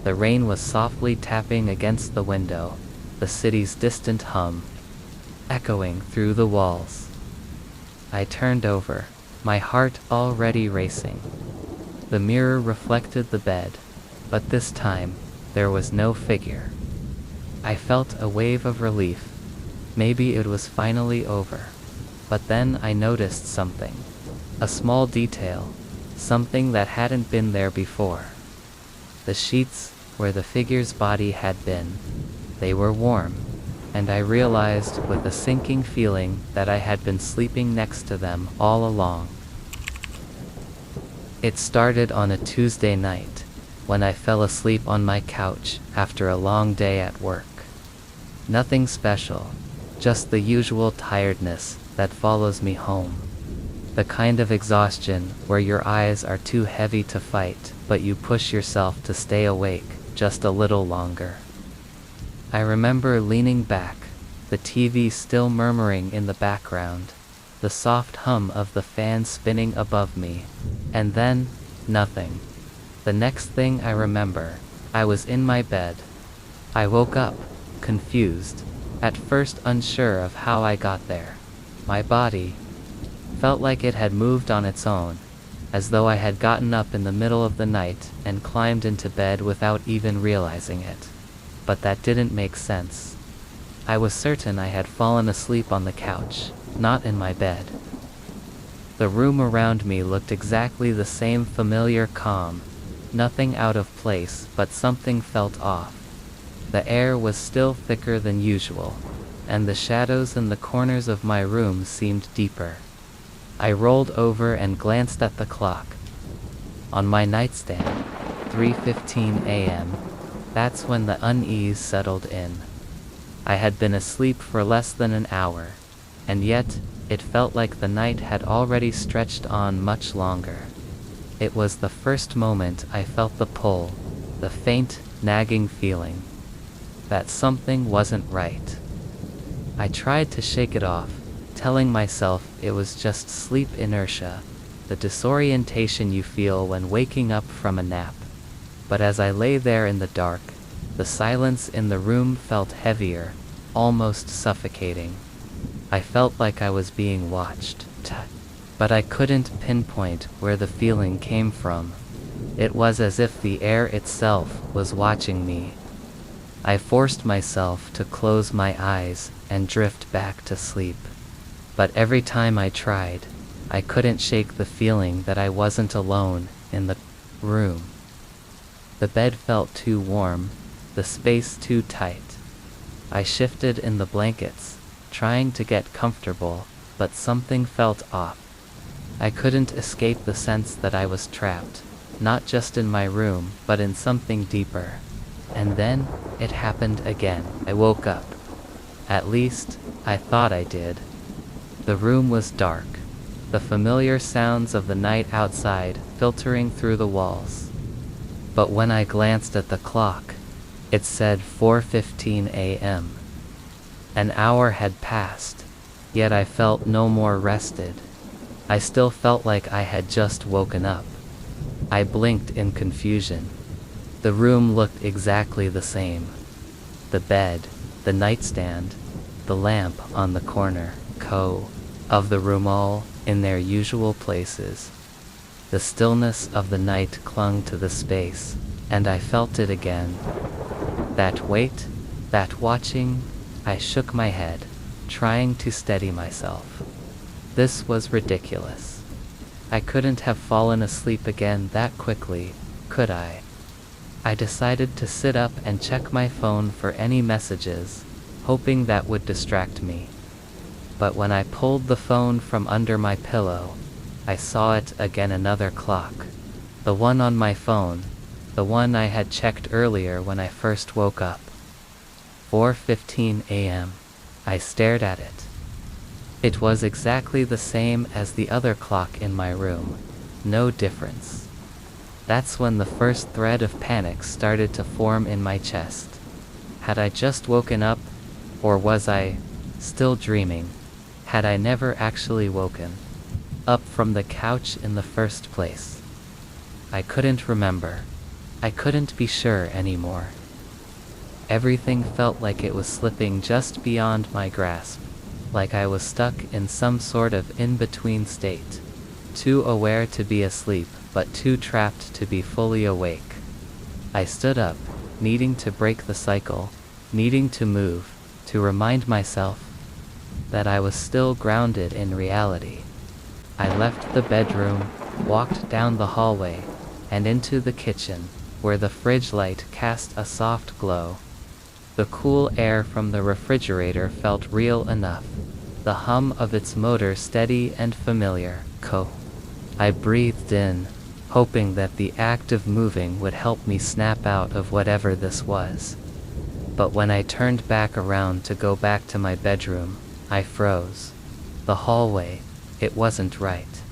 The rain was softly tapping against the window, the city's distant hum, echoing through the walls. I turned over, my heart already racing. The mirror reflected the bed, but this time, there was no figure. I felt a wave of relief. Maybe it was finally over. But then I noticed something. A small detail, something that hadn't been there before. The sheets where the figure's body had been, they were warm, and I realized with a sinking feeling that I had been sleeping next to them all along. It started on a Tuesday night, when I fell asleep on my couch after a long day at work. Nothing special, just the usual tiredness that follows me home. The kind of exhaustion where your eyes are too heavy to fight, but you push yourself to stay awake just a little longer. I remember leaning back, the TV still murmuring in the background. the soft hum of the fan spinning above me. And then, nothing. The next thing I remember, I was in my bed. I woke up, confused, at first unsure of how I got there. My body felt like it had moved on its own, as though I had gotten up in the middle of the night and climbed into bed without even realizing it. But that didn't make sense. I was certain I had fallen asleep on the couch, not in my bed. The room around me looked exactly the same, familiar calm, nothing out of place, but something felt off. The air was still thicker than usual, and the shadows in the corners of my room seemed deeper. I rolled over and glanced at the clock. On my nightstand, 3:15 a.m., that's when the unease settled in. I had been asleep for less than an hour, and yet, it felt like the night had already stretched on much longer. It was the first moment I felt the pull, the faint, nagging feeling that something wasn't right. I tried to shake it off, telling myself it was just sleep inertia, the disorientation you feel when waking up from a nap. But as I lay there in the dark, the silence in the room felt heavier, almost suffocating. I felt like I was being watched, but I couldn't pinpoint where the feeling came from. It was as if the air itself was watching me. I forced myself to close my eyes and drift back to sleep. But every time I tried, I couldn't shake the feeling that I wasn't alone in the room. The bed felt too warm, the space too tight. I shifted in the blankets, trying to get comfortable, but something felt off. I couldn't escape the sense that I was trapped, not just in my room, but in something deeper. And then, it happened again. I woke up. At least, I thought I did. The room was dark, the familiar sounds of the night outside filtering through the walls. But when I glanced at the clock, it said 4:15 a.m. An hour had passed, yet I felt no more rested. I still felt like I had just woken up. I blinked in confusion. The room looked exactly the same. The bed, the nightstand, the lamp on the corner of the room, all in their usual places. The stillness of the night clung to the space, and I felt it again. That weight, that watching. I shook my head, trying to steady myself. This was ridiculous. I couldn't have fallen asleep again that quickly, could I? I decided to sit up and check my phone for any messages, hoping that would distract me. But when I pulled the phone from under my pillow, I saw it again, another clock. The one on my phone, the one I had checked earlier when I first woke up. 4:15 a.m. I stared at it. It was exactly the same as the other clock in my room, no difference. That's when the first thread of panic started to form in my chest. Had I just woken up, or was I still dreaming? Had I never actually woken up from the couch in the first place? I couldn't remember. I couldn't be sure anymore. Everything felt like it was slipping just beyond my grasp, like I was stuck in some sort of in-between state, too aware to be asleep, but too trapped to be fully awake. I stood up, needing to break the cycle, needing to move, to remind myself that I was still grounded in reality. I left the bedroom, walked down the hallway, and into the kitchen, where the fridge light cast a soft glow. The cool air from the refrigerator felt real enough, the hum of its motor steady and familiar. I breathed in, hoping that the act of moving would help me snap out of whatever this was. But when I turned back around to go back to my bedroom, I froze. The hallway, it wasn't right.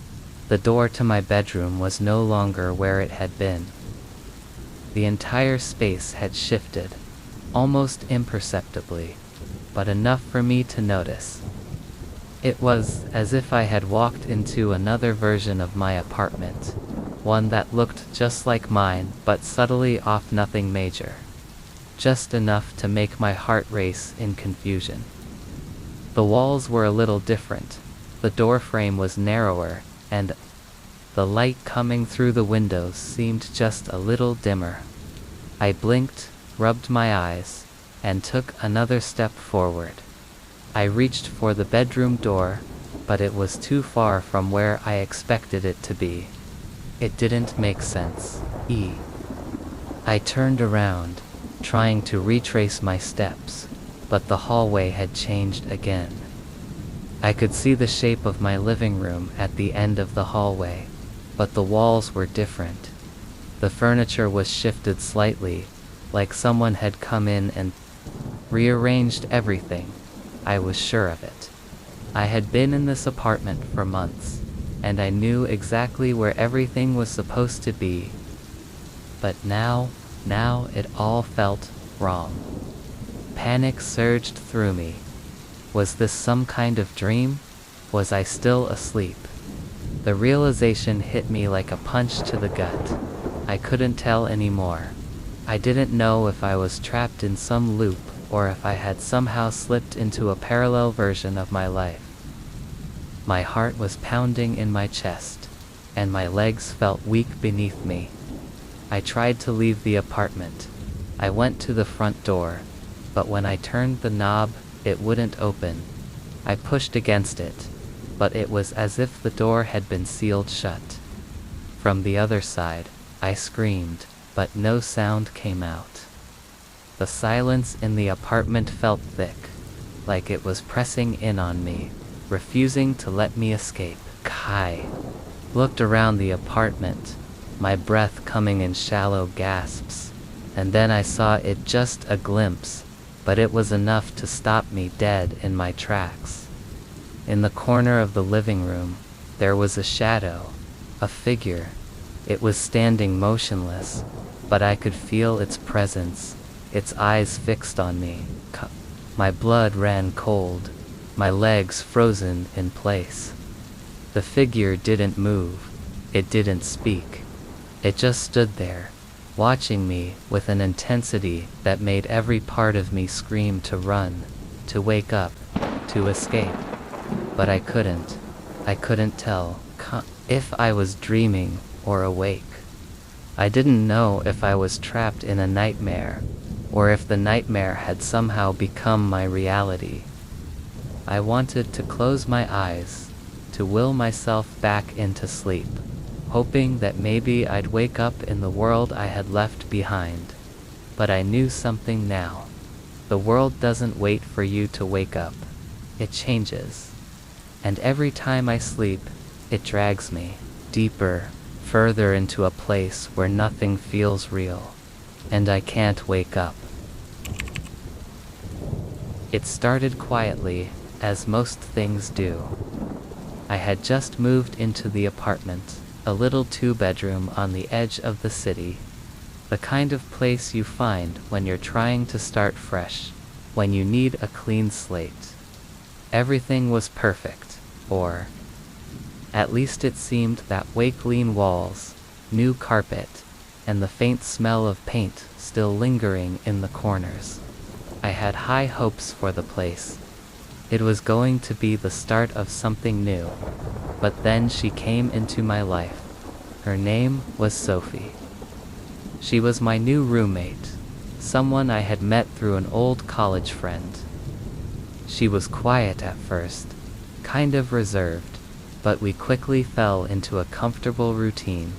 The door to my bedroom was no longer where it had been. The entire space had shifted, almost imperceptibly, but enough for me to notice. It was as if I had walked into another version of my apartment, one that looked just like mine but subtly off, nothing major. Just enough to make my heart race in confusion. The walls were a little different, the door frame was narrower, and the light coming through the windows seemed just a little dimmer. I blinked, rubbed my eyes, and took another step forward. I reached for the bedroom door, but it was too far from where I expected it to be. It didn't make sense. I turned around, trying to retrace my steps, but the hallway had changed again. I could see the shape of my living room at the end of the hallway, but the walls were different. The furniture was shifted slightly, like someone had come in and rearranged everything. I was sure of it. I had been in this apartment for months, and I knew exactly where everything was supposed to be. But now it all felt wrong. Panic surged through me. Was this some kind of dream? Was I still asleep? The realization hit me like a punch to the gut. I couldn't tell anymore. I didn't know if I was trapped in some loop or if I had somehow slipped into a parallel version of my life. My heart was pounding in my chest, and my legs felt weak beneath me. I tried to leave the apartment. I went to the front door, but when I turned the knob, it wouldn't open. I pushed against it, but it was as if the door had been sealed shut. From the other side, I screamed, but no sound came out. The silence in the apartment felt thick, like it was pressing in on me, refusing to let me escape. I looked around the apartment, my breath coming in shallow gasps, and then I saw it, just a glimpse, but it was enough to stop me dead in my tracks. In the corner of the living room, there was a shadow, a figure. It was standing motionless, but I could feel its presence, its eyes fixed on me. My blood ran cold, my legs frozen in place. The figure didn't move, it didn't speak. It just stood there, watching me with an intensity that made every part of me scream to run, to wake up, to escape. But I couldn't tell if I was dreaming or awake. I didn't know if I was trapped in a nightmare, or if the nightmare had somehow become my reality. I wanted to close my eyes, to will myself back into sleep, hoping that maybe I'd wake up in the world I had left behind. But I knew something now. The world doesn't wait for you to wake up. It changes. And every time I sleep, it drags me deeper, further into a place where nothing feels real, and I can't wake up. It started quietly, as most things do. I had just moved into the apartment, a little two-bedroom on the edge of the city, the kind of place you find when you're trying to start fresh, when you need a clean slate. Everything was perfect, or at least it seemed that way. Clean walls, new carpet, and the faint smell of paint still lingering in the corners. I had high hopes for the place. It was going to be the start of something new. But then she came into my life. Her name was Sophie. She was my new roommate, someone I had met through an old college friend. She was quiet at first, kind of reserved, but we quickly fell into a comfortable routine.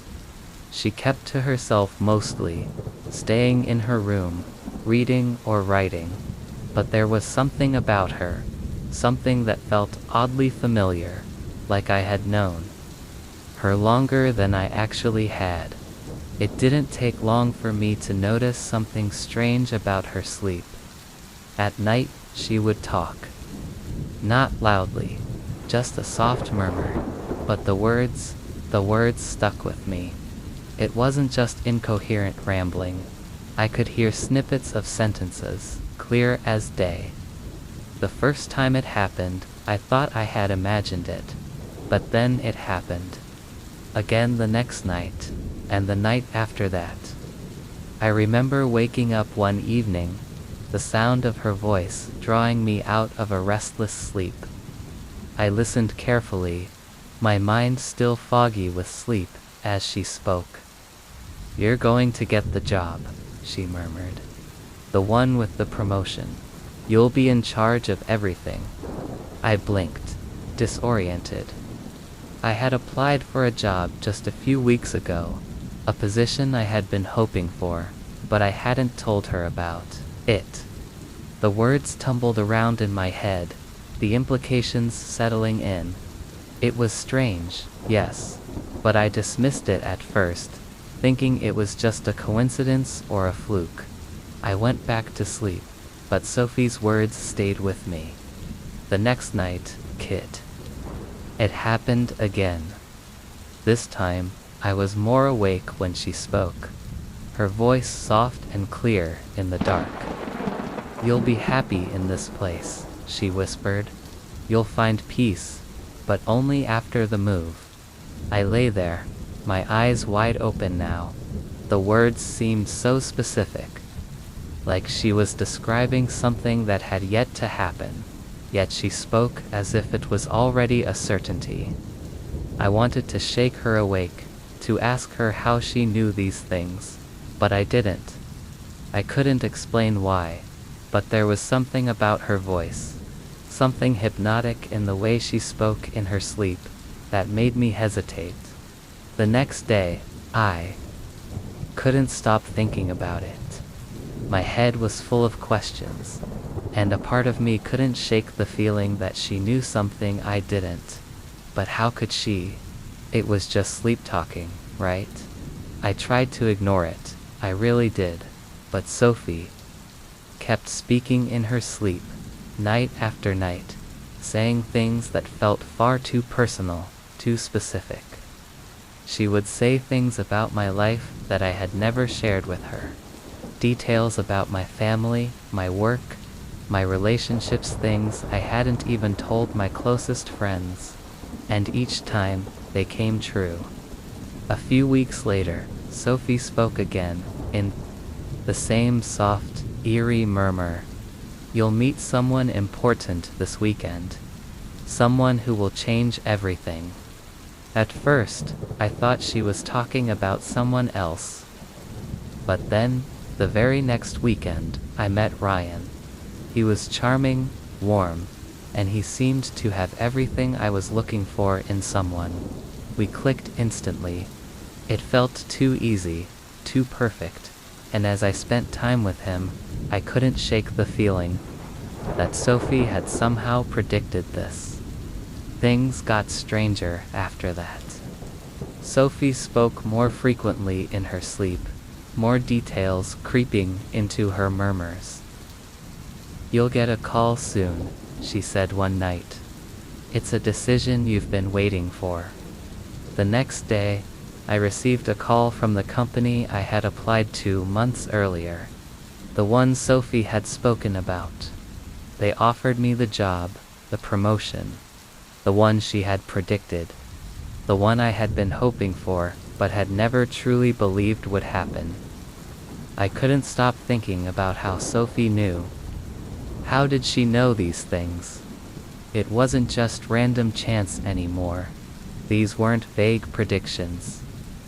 She kept to herself mostly, staying in her room, reading or writing, but there was something about her, something that felt oddly familiar, like I had known her longer than I actually had. It didn't take long for me to notice something strange about her sleep. At night, she would talk. Not loudly, just a soft murmur, but the words stuck with me. It wasn't just incoherent rambling. I could hear snippets of sentences, clear as day. The first time it happened, I thought I had imagined it. But then it happened. Again the next night, and the night after that. I remember waking up one evening, the sound of her voice drawing me out of a restless sleep. I listened carefully, my mind still foggy with sleep, as she spoke. "You're going to get the job," she murmured. "The one with the promotion. You'll be in charge of everything." I blinked, disoriented. I had applied for a job just a few weeks ago, a position I had been hoping for, but I hadn't told her about it. The words tumbled around in my head, the implications settling in. It was strange, yes, but I dismissed it at first, thinking it was just a coincidence or a fluke. I went back to sleep, but Sophie's words stayed with me. The next night, Kit. It happened again. This time, I was more awake when she spoke. Her voice soft and clear in the dark. "You'll be happy in this place," she whispered. "You'll find peace, but only after the move." I lay there, my eyes wide open now. The words seemed so specific, like she was describing something that had yet to happen, yet she spoke as if it was already a certainty. I wanted to shake her awake, to ask her how she knew these things, but I didn't. I couldn't explain why, but there was something about her voice, something hypnotic in the way she spoke in her sleep, that made me hesitate. The next day, I couldn't stop thinking about it. My head was full of questions, and a part of me couldn't shake the feeling that she knew something I didn't. But how could she? It was just sleep talking, right? I tried to ignore it, I really did, but Sophie kept speaking in her sleep, night after night, saying things that felt far too personal, too specific. She would say things about my life that I had never shared with her. Details about my family, my work, my relationships, things I hadn't even told my closest friends. And each time, they came true. A few weeks later, Sophie spoke again, in the same soft, eerie murmur. "You'll meet someone important this weekend. Someone who will change everything." At first, I thought she was talking about someone else. But then, the very next weekend, I met Ryan. He was charming, warm, and he seemed to have everything I was looking for in someone. We clicked instantly. It felt too easy, too perfect, and as I spent time with him, I couldn't shake the feeling that Sophie had somehow predicted this. Things got stranger after that. Sophie spoke more frequently in her sleep, more details creeping into her murmurs. "You'll get a call soon," she said one night. "It's a decision you've been waiting for." The next day, I received a call from the company I had applied to months earlier, the one Sophie had spoken about. They offered me the job, the promotion, the one she had predicted, the one I had been hoping for but had never truly believed would happen. I couldn't stop thinking about how Sophie knew. How did she know these things? It wasn't just random chance anymore. These weren't vague predictions.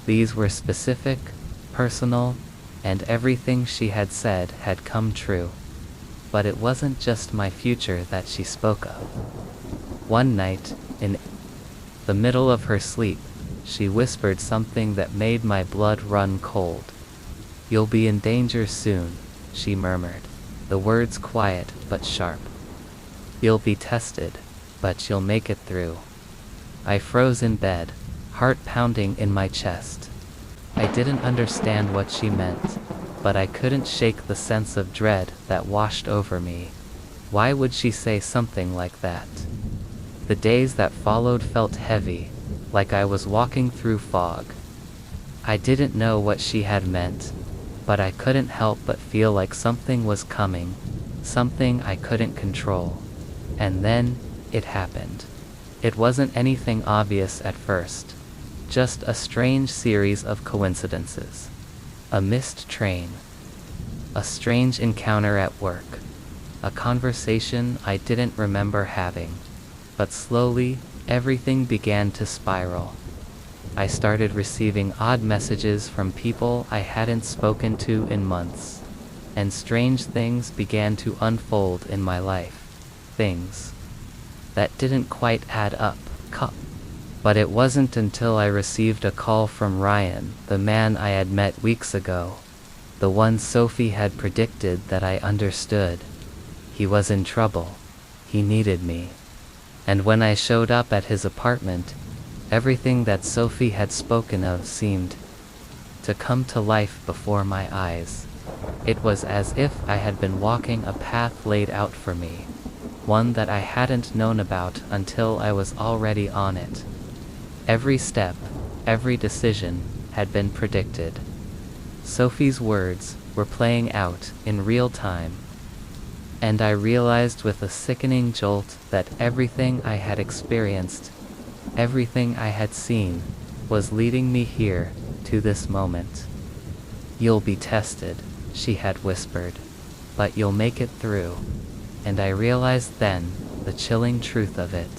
These were specific, personal, and everything she had said had come true. But it wasn't just my future that she spoke of. One night, in the middle of her sleep, she whispered something that made my blood run cold. "You'll be in danger soon," she murmured, the words quiet but sharp. "You'll be tested, but you'll make it through." I froze in bed, heart pounding in my chest. I didn't understand what she meant, but I couldn't shake the sense of dread that washed over me. Why would she say something like that? The days that followed felt heavy, like I was walking through fog. I didn't know what she had meant, but I couldn't help but feel like something was coming, something I couldn't control. And then, it happened. It wasn't anything obvious at first, just a strange series of coincidences. A missed train, a strange encounter at work, a conversation I didn't remember having. But slowly, everything began to spiral. I started receiving odd messages from people I hadn't spoken to in months, and strange things began to unfold in my life. Things that didn't quite add up. But it wasn't until I received a call from Ryan, the man I had met weeks ago, the one Sophie had predicted, that I understood. He was in trouble. He needed me. And when I showed up at his apartment, everything that Sophie had spoken of seemed to come to life before my eyes. It was as if I had been walking a path laid out for me, one that I hadn't known about until I was already on it. Every step, every decision had been predicted. Sophie's words were playing out in real time, and I realized with a sickening jolt that everything I had experienced, everything I had seen, was leading me here, to this moment. "You'll be tested," she had whispered, "but you'll make it through." And I realized then the chilling truth of it.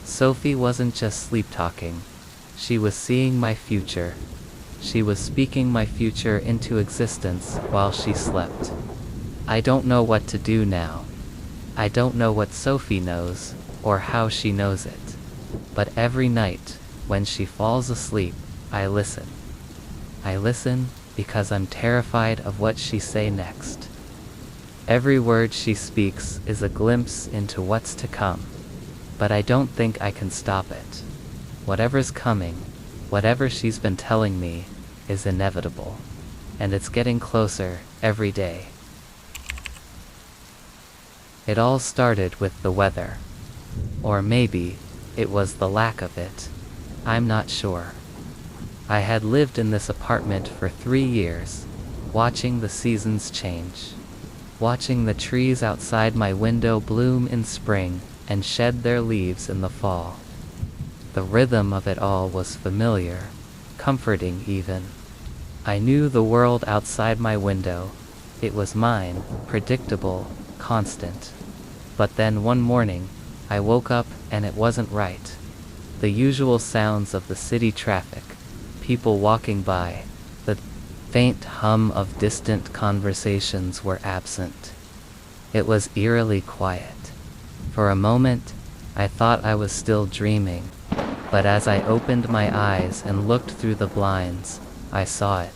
Sophie wasn't just sleep-talking. She was seeing my future. She was speaking my future into existence while she slept. I don't know what to do now. I don't know what Sophie knows, or how she knows it. But every night, when she falls asleep, I listen. I listen because I'm terrified of what she say next. Every word she speaks is a glimpse into what's to come. But I don't think I can stop it. Whatever's coming, whatever she's been telling me, is inevitable. And it's getting closer every day. It all started with the weather. Or maybe it was the lack of it. I'm not sure. I had lived in this apartment for 3 years, watching the seasons change. Watching the trees outside my window bloom in spring and shed their leaves in the fall. The rhythm of it all was familiar, comforting even. I knew the world outside my window. It was mine, predictable, constant. But then one morning, I woke up and it wasn't right. The usual sounds of the city traffic, people walking by, the faint hum of distant conversations were absent. It was eerily quiet. For a moment, I thought I was still dreaming, but as I opened my eyes and looked through the blinds, I saw it.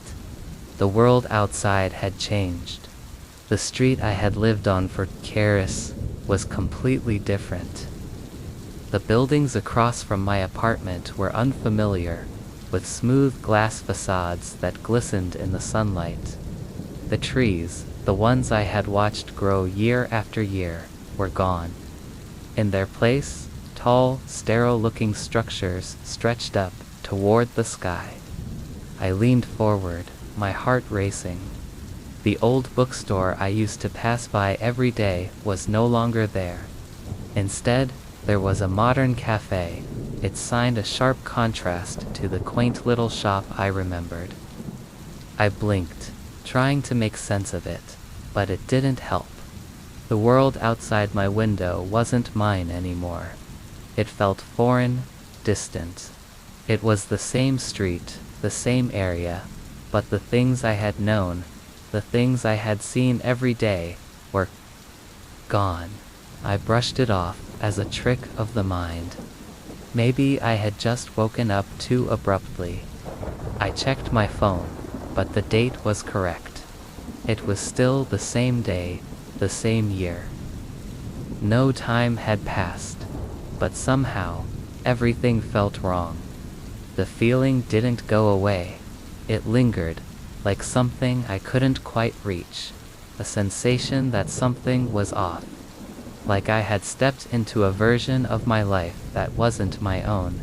The world outside had changed. The street I had lived on for years was completely different. The buildings across from my apartment were unfamiliar, with smooth glass facades that glistened in the sunlight. The trees, the ones I had watched grow year after year, were gone. In their place, tall, sterile-looking structures stretched up toward the sky. I leaned forward, my heart racing. The old bookstore I used to pass by every day was no longer there. Instead, there was a modern cafe. It signed a sharp contrast to the quaint little shop I remembered. I blinked, trying to make sense of it, but it didn't help. The world outside my window wasn't mine anymore. It felt foreign, distant. It was the same street, the same area, but the things I had known, the things I had seen every day, were gone. I brushed it off as a trick of the mind. Maybe I had just woken up too abruptly. I checked my phone, but the date was correct. It was still the same day, the same year. No time had passed, but somehow, everything felt wrong. The feeling didn't go away. It lingered, like something I couldn't quite reach, a sensation that something was off. Like I had stepped into a version of my life that wasn't my own.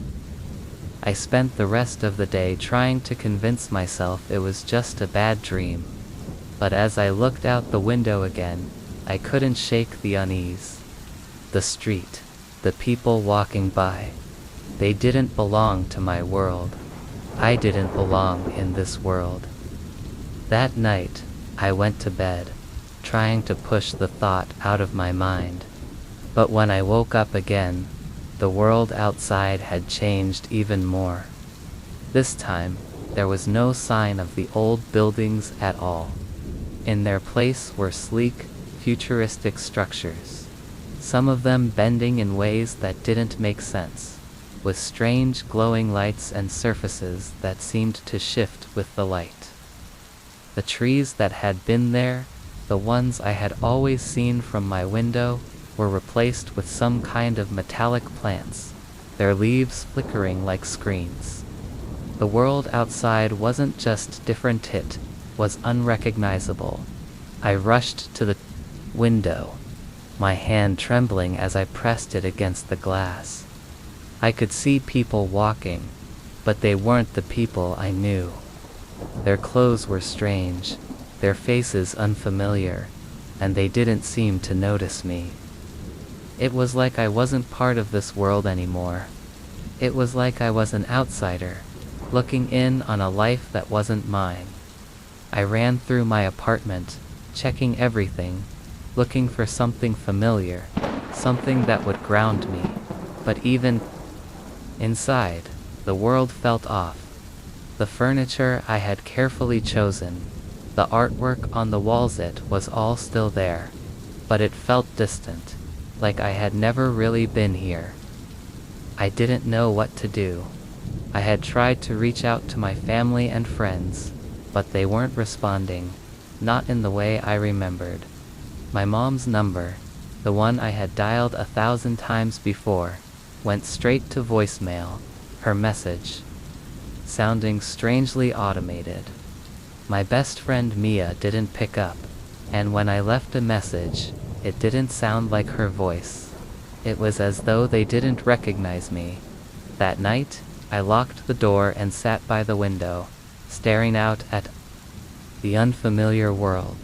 I spent the rest of the day trying to convince myself it was just a bad dream. But as I looked out the window again, I couldn't shake the unease. The street, The people walking by, they didn't belong to my world. I didn't belong in this world. That night, I went to bed, trying to push the thought out of my mind. But when I woke up again, the world outside had changed even more. This time, there was no sign of the old buildings at all. In their place were sleek, futuristic structures, some of them bending in ways that didn't make sense, with strange glowing lights and surfaces that seemed to shift with the light. The trees that had been there, the ones I had always seen from my window, were replaced with some kind of metallic plants, their leaves flickering like screens. The world outside wasn't just different, it was unrecognizable. I rushed to the window, my hand trembling as I pressed it against the glass. I could see people walking, but they weren't the people I knew. Their clothes were strange, their faces unfamiliar, and they didn't seem to notice me. It was like I wasn't part of this world anymore. It was like I was an outsider, looking in on a life that wasn't mine. I ran through my apartment, checking everything, looking for something familiar, something that would ground me. But even inside, the world felt off. The furniture I had carefully chosen, the artwork on the walls, it was all still there, but it felt distant, like I had never really been here. I didn't know what to do. I had tried to reach out to my family and friends, but they weren't responding, not in the way I remembered. My mom's number, the one I had dialed 1,000 times before, went straight to voicemail, her message sounding strangely automated. My best friend Mia didn't pick up, and when I left a message, it didn't sound like her voice. It was as though they didn't recognize me. That night, I locked the door and sat by the window, staring out at the unfamiliar world.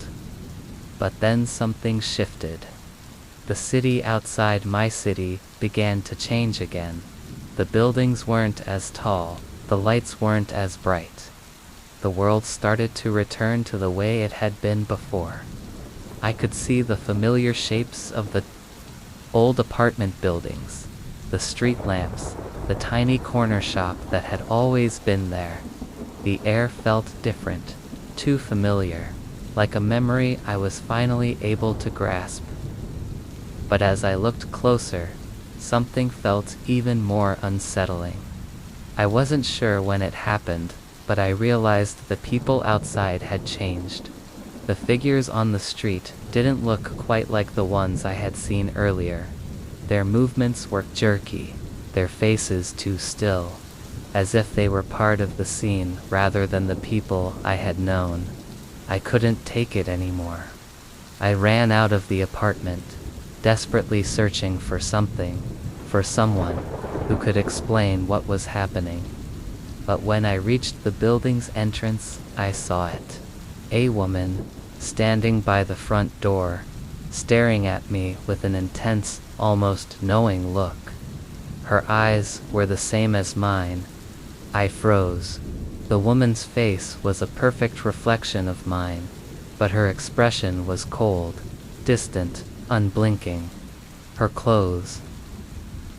But then something shifted. The city outside my city began to change again. The buildings weren't as tall, the lights weren't as bright. The world started to return to the way it had been before. I could see the familiar shapes of the old apartment buildings, the street lamps, the tiny corner shop that had always been there. The air felt different, too familiar, like a memory I was finally able to grasp. But as I looked closer, something felt even more unsettling. I wasn't sure when it happened, but I realized the people outside had changed. The figures on the street didn't look quite like the ones I had seen earlier. Their movements were jerky, their faces too still, as if they were part of the scene rather than the people I had known. I couldn't take it anymore. I ran out of the apartment, desperately searching for something, for someone who could explain what was happening. But when I reached the building's entrance, I saw it. A woman, standing by the front door, staring at me with an intense, almost knowing look. Her eyes were the same as mine. I froze. The woman's face was a perfect reflection of mine, but her expression was cold, distant, unblinking. Her clothes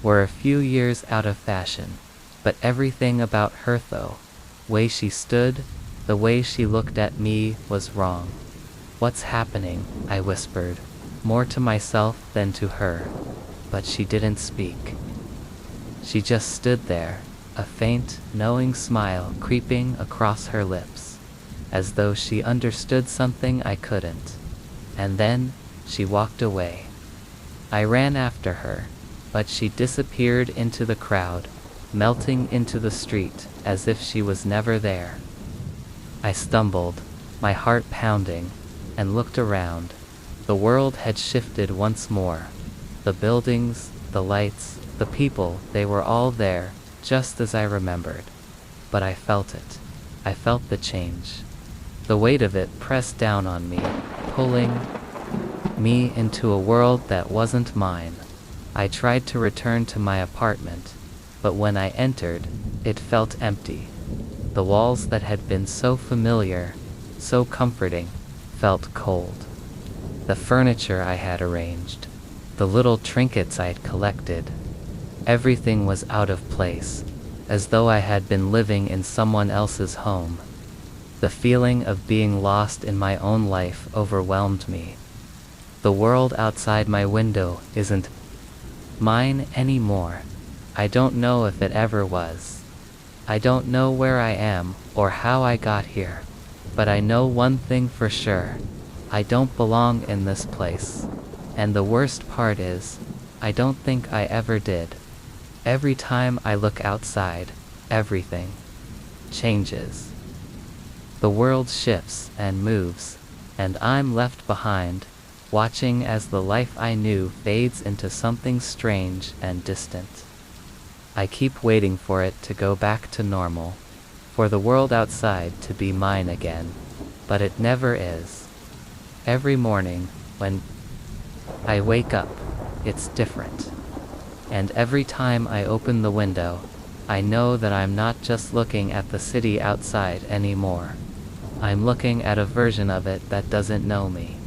were a few years out of fashion, but everything about her, the way she stood, the way she looked at me, was wrong. "What's happening?" I whispered, more to myself than to her, but she didn't speak. She just stood there, a faint, knowing smile creeping across her lips, as though she understood something I couldn't. And then, she walked away. I ran after her, but she disappeared into the crowd, melting into the street as if she was never there. I stumbled, my heart pounding, and looked around. The world had shifted once more. The buildings, the lights, the people, they were all there, just as I remembered. But I felt it. I felt the change. The weight of it pressed down on me, pulling me into a world that wasn't mine. I tried to return to my apartment, but when I entered, it felt empty. The walls that had been so familiar, so comforting, felt cold. The furniture I had arranged, the little trinkets I had collected, everything was out of place, as though I had been living in someone else's home. The feeling of being lost in my own life overwhelmed me. The world outside my window isn't mine anymore. I don't know if it ever was. I don't know where I am or how I got here, but I know one thing for sure. I don't belong in this place. And the worst part is, I don't think I ever did. Every time I look outside, everything changes. The world shifts and moves, and I'm left behind, watching as the life I knew fades into something strange and distant. I keep waiting for it to go back to normal, for the world outside to be mine again, but it never is. Every morning, when I wake up, it's different. And every time I open the window, I know that I'm not just looking at the city outside anymore. I'm looking at a version of it that doesn't know me.